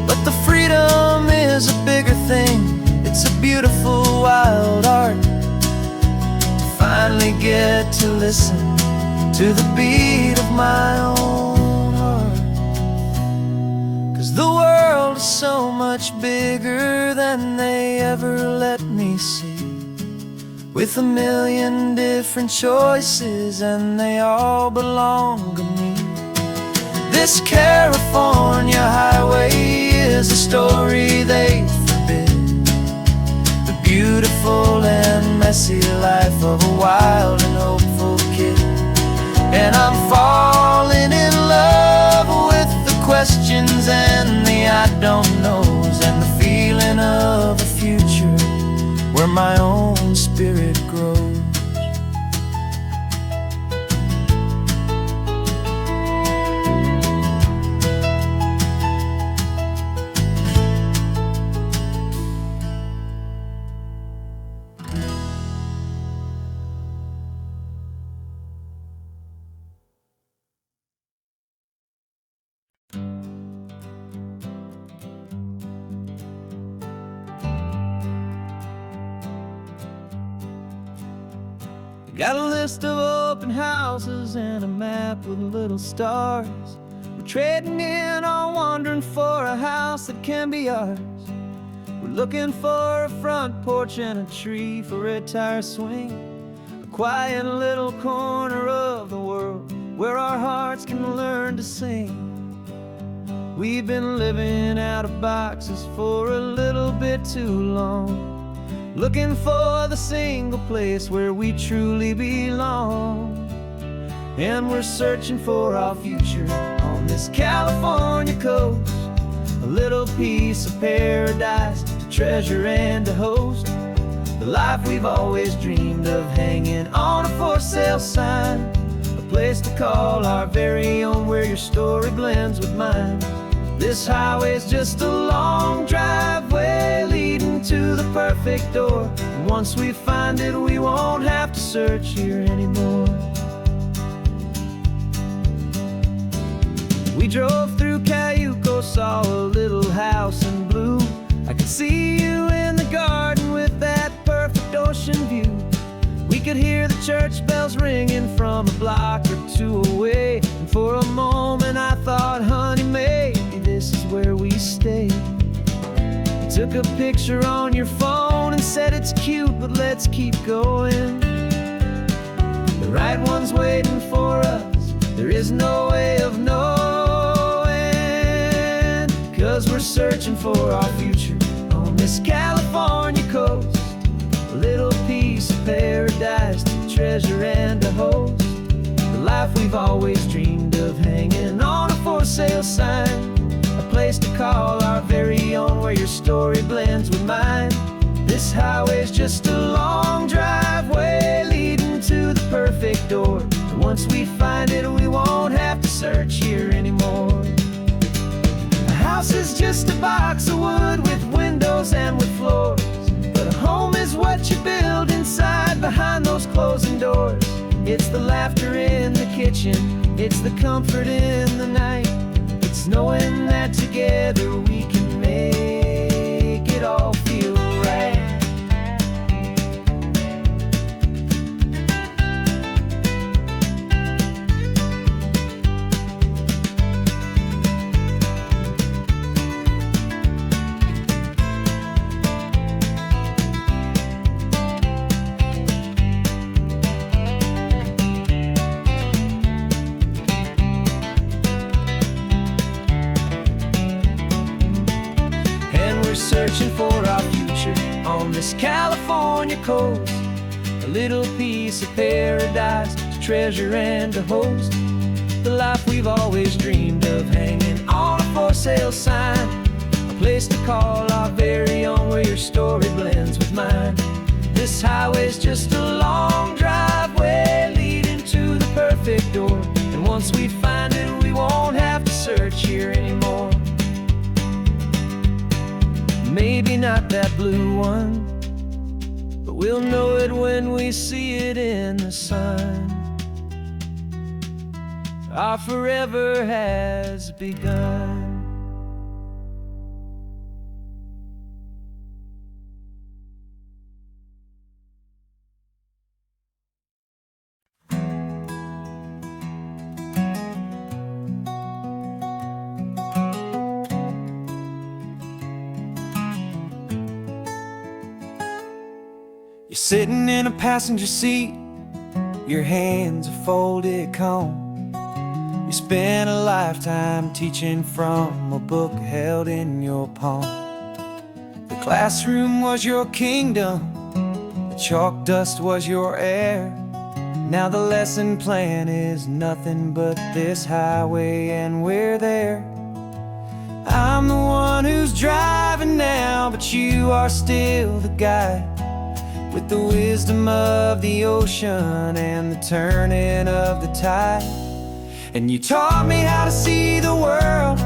But the freedom is a bigger thing, it's a beautiful wild art, to finally get to listen to the beat of my own heart. 'Cause the world is so much bigger than they ever let me see, with a million different choices, and they all belong to me. This California highway is a story they forbid, the beautiful and messy life of a wild and hopeful kid. And I'm falling in love with the questions and the I don't knows, and the feeling of a future where my own spirit grows. Got a list of open houses and a map with little stars. We're trading in or wandering for a house that can be ours. We're looking for a front porch and a tree for a tire swing, a quiet little corner of the world where our hearts can learn to sing. We've been living out of boxes for a little bit too long, looking for the single place where we truly belong. And we're searching for our future on this California coast, a little piece of paradise to treasure and to host, the life we've always dreamed of, hanging on a for sale sign, a place to call our very own where your story blends with mine. This highway's just a long driveway leading to the perfect door, and once we find it, we won't have to search here anymore. We drove through Cayuco, saw a little house in blue. I could see you in the garden with that perfect ocean view. We could hear the church bells ringing from a block or two away, and for a moment I thought, honey, maybe this is where we stay. You took a picture on your phone and said it's cute, but let's keep going. The right one's waiting for us, there is no way of knowing, 'cause we're searching for our future on this California coast, a little piece of paradise to treasure and to host, the life we've always dreamed of, hanging on a for sale sign, a place to call our very own where your story blends with mine. This highway's just a long driveway leading to the perfect door, and once we find it, we won't have to search here anymore. A house is just a box of wood with windows and with floors, but a home is what you build inside behind those closing doors. It's the laughter in the kitchen, it's the comfort in the night, it's knowing that together we can make it all feel right. Searching for our future on this California coast, a little piece of paradise to treasure and to host, the life we've always dreamed of, hanging on a for sale sign, a place to call our very own where your story blends with mine. This highway's just a long driveway leading to the perfect door, and once we find it, we won't have to search here anymore. Maybe not that blue one, but we'll know it when we see it in the sun. Our forever has begun. You're sitting in a passenger seat, your hands are folded calm. You spent a lifetime teaching from a book held in your palm. The classroom was your kingdom, the chalk dust was your air. Now the lesson plan is nothing but this highway, and we're there. I'm the one who's driving now, but you are still the guide, with the wisdom of the ocean and the turning of the tide. And you taught me how to see the world,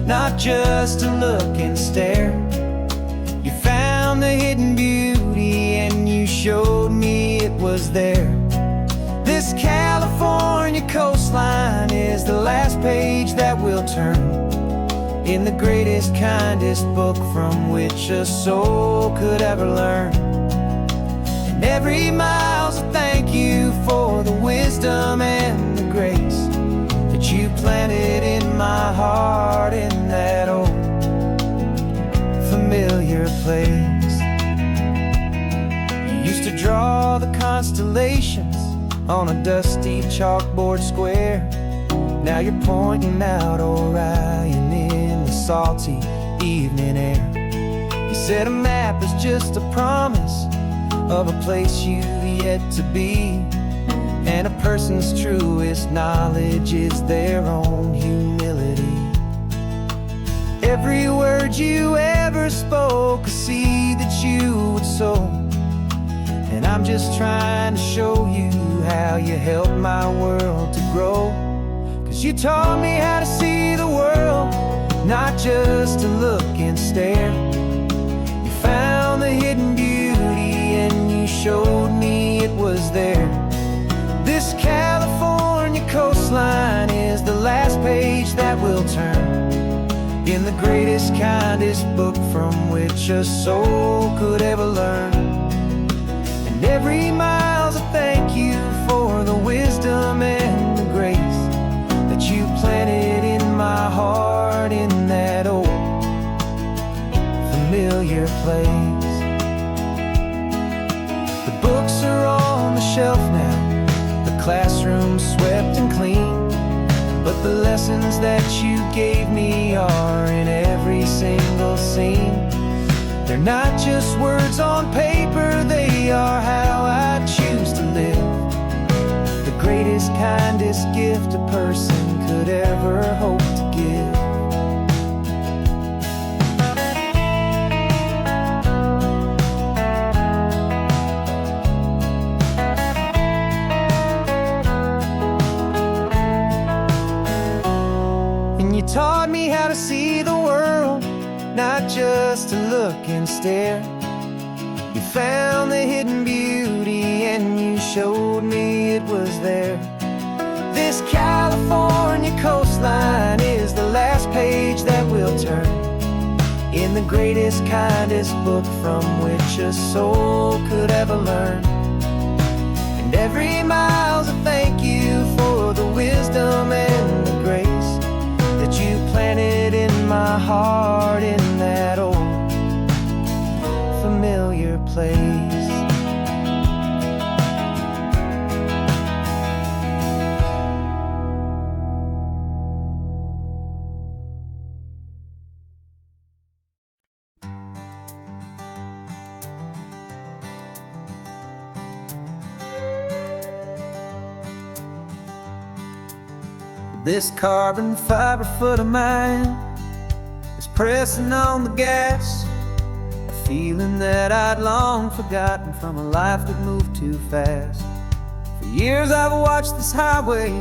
not just to look and stare. You found the hidden beauty and you showed me it was there. This California coastline is the last page that we'll turn in the greatest, kindest book from which a soul could ever learn. And every mile's a thank you for the wisdom and the grace that you planted in my heart in that old familiar place. You used to draw the constellations on a dusty chalkboard square. Now you're pointing out Orion in the salty evening air. You said a map is just a promise of a place you've yet to be, and a person's truest knowledge is their own humility. Every word you ever spoke, a seed that you would sow, and I'm just trying to show you how you helped my world to grow. 'Cause you taught me how to see the world, not just to look and stare. You found the hidden beauty and you showed me it was there. This California coastline is the last page that we'll turn in the greatest, kindest book from which a soul could ever learn. And every mile's a thank you for the wisdom and the grace that you planted in my heart in that old familiar place. The books are on the shelf now, the classroom swept and clean, but the lessons that you gave me are in every single scene. They're not just words on paper, they are how I choose to live. The greatest, kindest gift a person could ever hope to give. And you taught me how to see the world, not just to look and stare. You found the hidden beauty and you showed me it was there. This California coastline is the last page that we'll turn in the greatest, kindest book from which a soul could ever learn. And every mile's a thank you for the wisdom and the grace that you planted in my heart in that old familiar place. This carbon fiber foot of mine is pressing on the gas, a feeling that I'd long forgotten from a life that moved too fast. For years I've watched this highway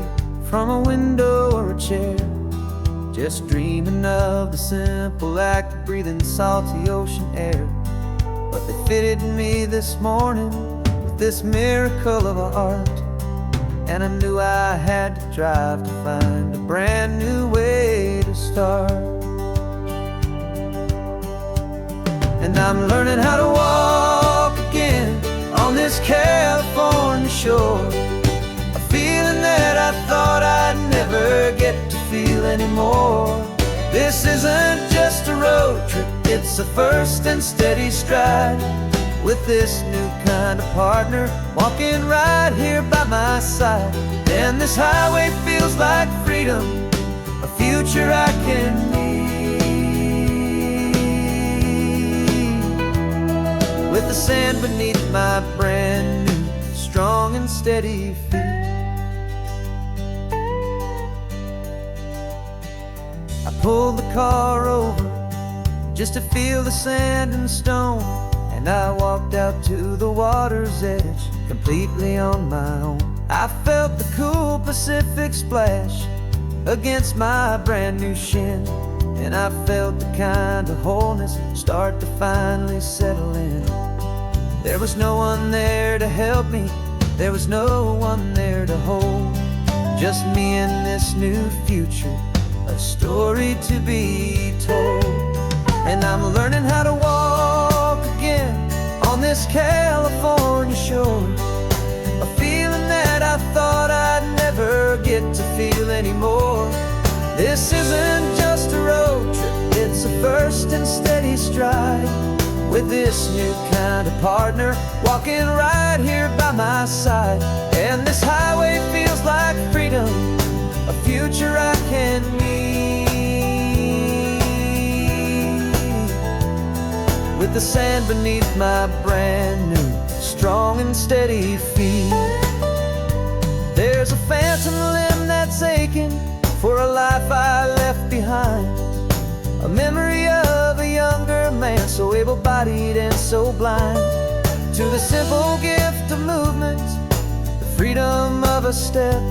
from a window or a chair, just dreaming of the simple act of breathing salty ocean air. But they fitted me this morning with this miracle of art, and I knew I had to drive to find a brand new way to start. And I'm learning how to walk again on this California shore, a feeling that I thought I'd never get to feel anymore. This isn't just a road trip, it's a first and steady stride with this new kind of partner walking right here by my side. And this highway feels like freedom, a future I can need, with the sand beneath my brand new strong and steady feet. I pulled the car over just to feel the sand and stone, and I walked out to the water's edge completely on my own. I felt the cool Pacific splash against my brand new shin, and I felt the kind of wholeness start to finally settle in. There was no one there to help me, there was no one there to hold, just me and this new future, a story to be told. And I'm learning how to walk again on this California shore, a feeling that I thought I'd never get to feel anymore. This isn't just a road trip, it's a first and steady stride, with this new kind of partner walking right here by my side. And this highway feels like freedom, a future I can need, with the sand beneath my brand new strong and steady feet. There's a phantom limb that's aching for a life I left behind, a memory of a younger man, so able-bodied and so blind, to the simple gift of movement, the freedom of a step,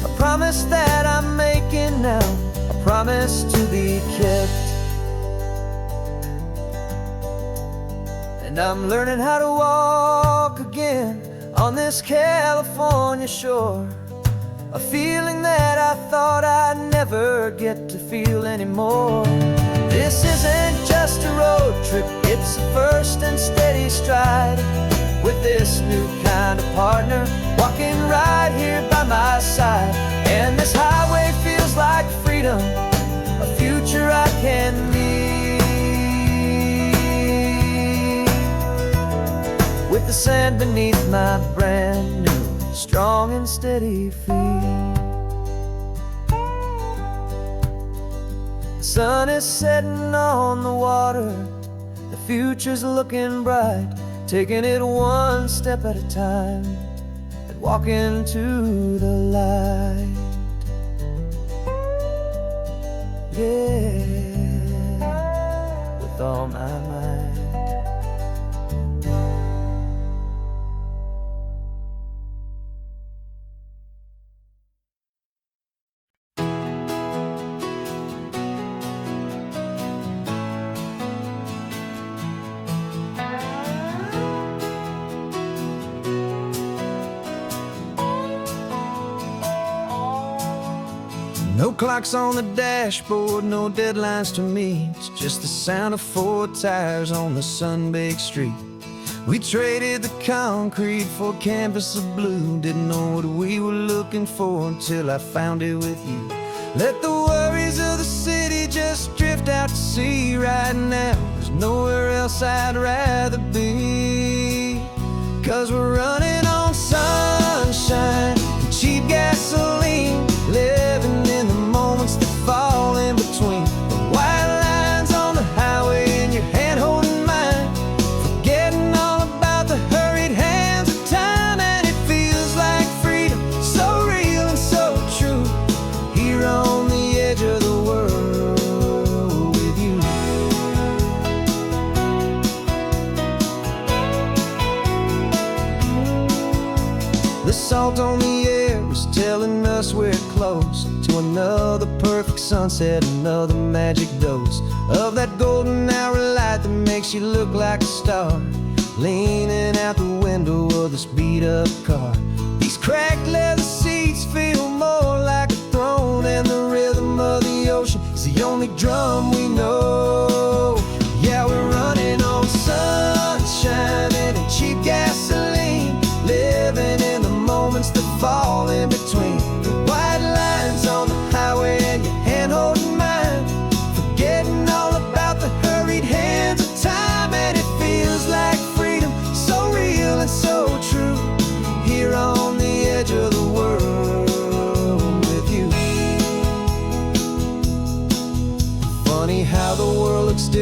a promise that I'm making now, a promise to be kept. And I'm learning how to walk again on this California shore, a feeling that I thought I'd never get to feel anymore. This isn't just a road trip, it's a first and steady stride, with this new kind of partner walking right here by my side. And this highway feels like freedom, a future I can need, with the sand beneath my brand new strong and steady feet. The sun is setting on the water, the future's looking bright, taking it one step at a time and walking to the light. Yeah, with all my might. No clocks on the dashboard, no deadlines to meet, just the sound of 4 tires on the sun-baked street. We traded the concrete for a canvas of blue, didn't know what we were looking for until I found it with you. Let the worries of the city just drift out to sea right now, there's nowhere else I'd rather be, 'cause we're running on sunshine and cheap gasoline, living in the moments that fall in between the white lines on the highway and your hand holding mine, forgetting all about the hurried hands of time. And it feels like freedom, so real and so true, here on the edge of the world with you. The salt on the air is telling us we're close to another perfect sunset, another magic dose of that golden hour light that makes you look like a star, leaning out the window of this beat-up car. These cracked leather seats feel more like a throne, and the rhythm of the ocean is the only drum we know. Yeah, we're running on sunshine and cheap gasoline, living in the moments that fall in between the white lines on the highway and your hand holding mine, forgetting all about the hurried hands of time. And it feels like freedom,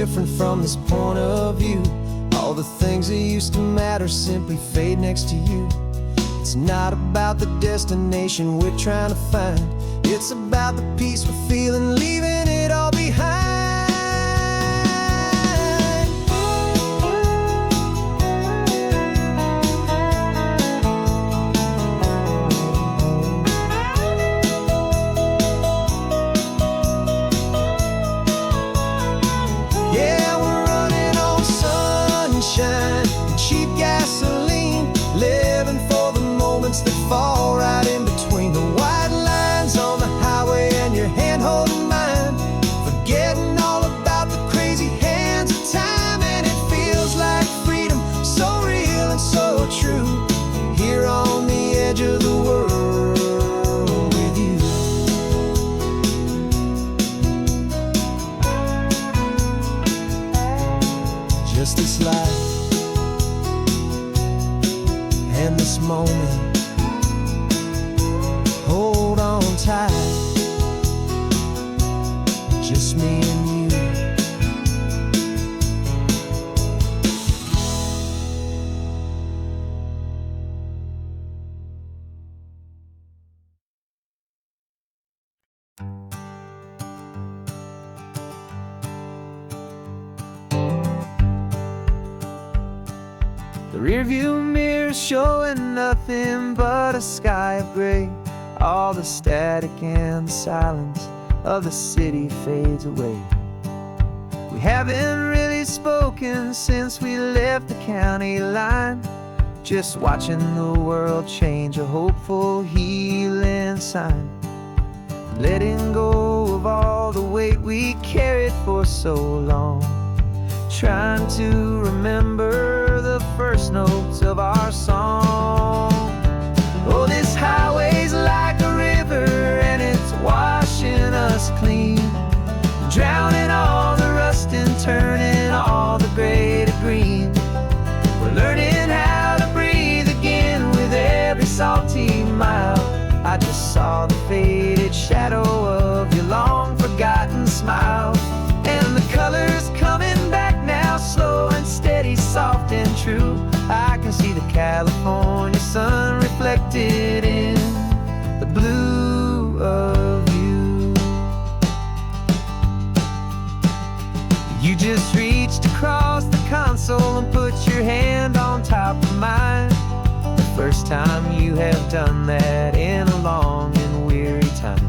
different from this point of view. All the things that used to matter simply fade next to you. It's not about the destination we're trying to find. It's about the peace we're feeling, leaving it all behind. Yeah, we're running on sunshine and cheap gasoline, living for the moments that fall right in between the white lines on the highway and your hand holding mine, forgetting all about the crazy hands of time. And it feels like freedom, so real and so true, here on the edge of the world with you. Just this life and this moment, hold on tight, just me and you. The rearview mirror showing nothing but a sky of gray. All the static and the silence of the city fades away. We haven't really spoken since we left the county line, just watching the world change, a hopeful healing sign. Letting go of all the weight we carried for so long, trying to remember the first notes of our song. Oh, this highway's like a river and it's washing us clean, drowning all the rust and turning all the gray to green. We're learning how to breathe again with every salty mile. I just saw the faded shadow of your long forgotten smile, and the colors coming back now, slow and steady, soft and true. I can see the California sun reflected in the blue of you. You just reached across the console and put your hand on top of mine. The first time you have done that in a long and weary time.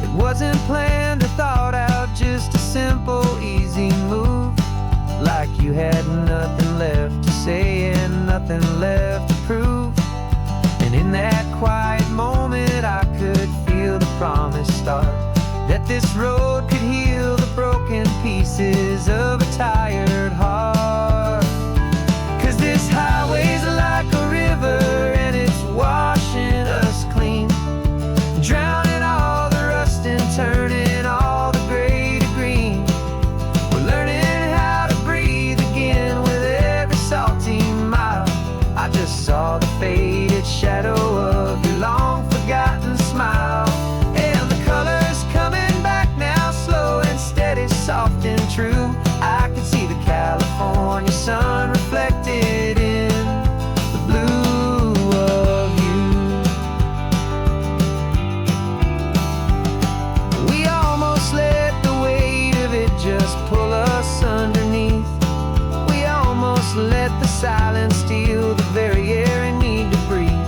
It wasn't planned or thought out, just a simple, easy move. Like you had nothing left to say and nothing left to prove. And in that quiet moment I could feel the promise start, that this road could heal the broken pieces of a tired heart. 'Cause this highway's like a river and it's washing us clean, drowning all the rust and turning all the gray to green. We're learning how to breathe again with every salty mile. I just saw the faded shadow of your long forgotten smile, and the colors coming back now, slow and steady, soft and true. I can see the California sun reflected in the blue of you. We almost let the weight of it just pull us underneath. We almost let the silence steal the very air I need to breathe.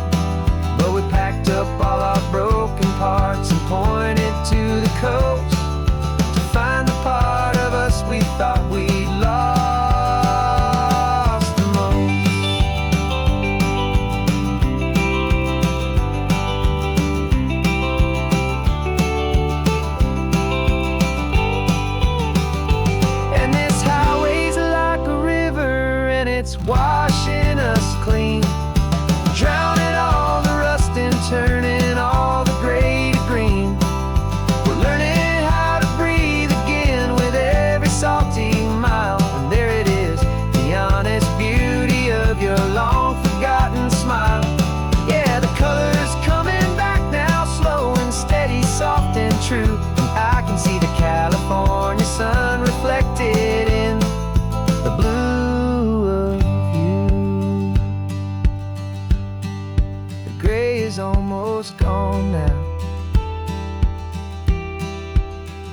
is almost gone now.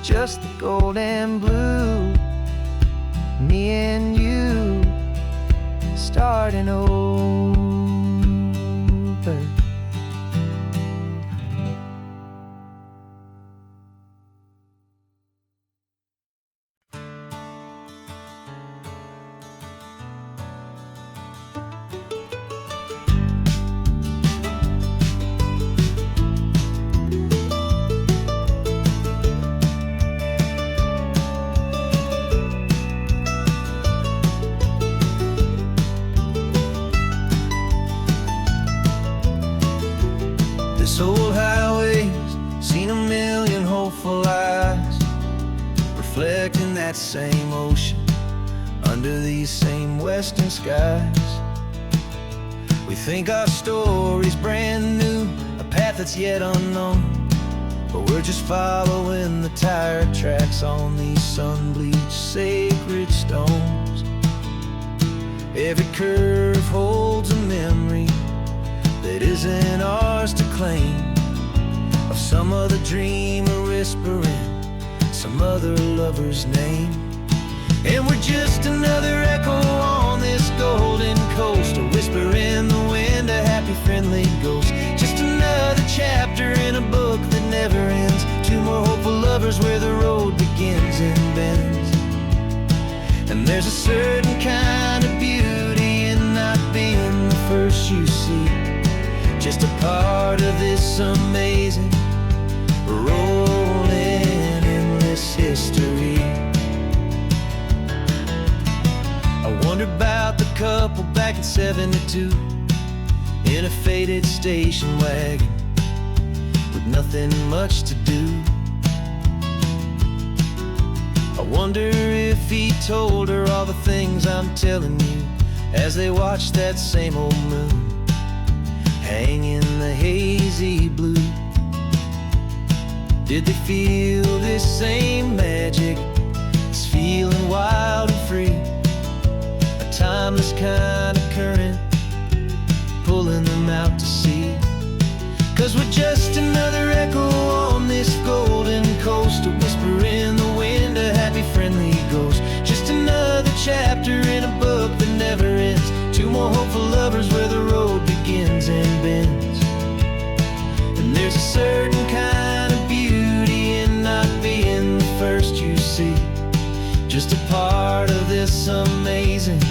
Just the gold and blue, me and you starting over. This old highway's seen a million hopeful eyes, reflecting that same ocean under these same western skies. We think our story's brand new, a path that's yet unknown, but we're just following the tire tracks on these sun-bleached sacred stones. Every curve holds a memory that isn't ours to claim, of some other dreamer whispering some other lover's name. And we're just another echo on this golden coast, a whisper in the wind, a happy friendly ghost. Just another chapter in a book that never ends, two more hopeful lovers where the road begins and bends. And there's a certain kind of beauty in not being the first you see, just a part of this amazing, rolling, endless history. I wonder about the couple back in '72 in a faded station wagon with nothing much to do. I wonder if he told her all the things I'm telling you as they watched that same old moon hang in the hazy blue. Did they feel this same magic, this feeling wild and free, a timeless kind of current pulling them out to sea? 'Cause we're just another echo on this golden coast, a whisper in the wind, a happy friendly ghost. Just another chapter in a book that never ends, two more hopeful lovers where the road begins and bends. And there's a certain kind of beauty in not being the first you see, just a part of this amazing,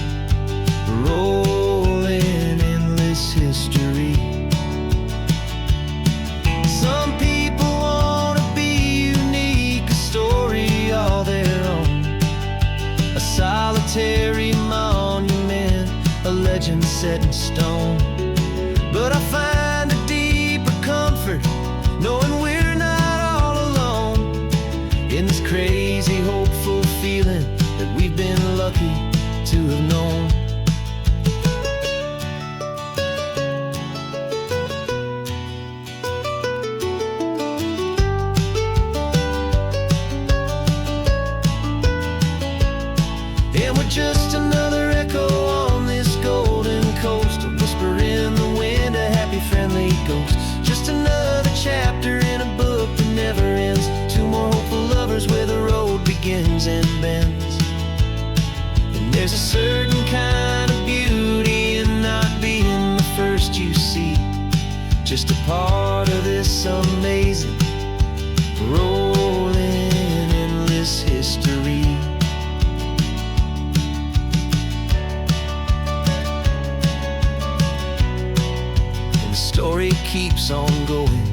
rolling, endless history. Some people wanna be unique, a story all their own, a solitary monument, a legend set in stone. But I find a deeper comfort knowing we're not all alone in this crazy, hopeful feeling that we've been lucky to have known. And we're just another echo on this golden coast, a whisper in the wind, a happy friendly ghost. Just another chapter in a book that never ends, two more hopeful lovers where the road begins and bends. And there's a certain kind of beauty in not being the first you see, just a part of this amazing, rolling, endless history. Story keeps on going.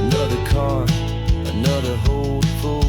Another car, another hopeful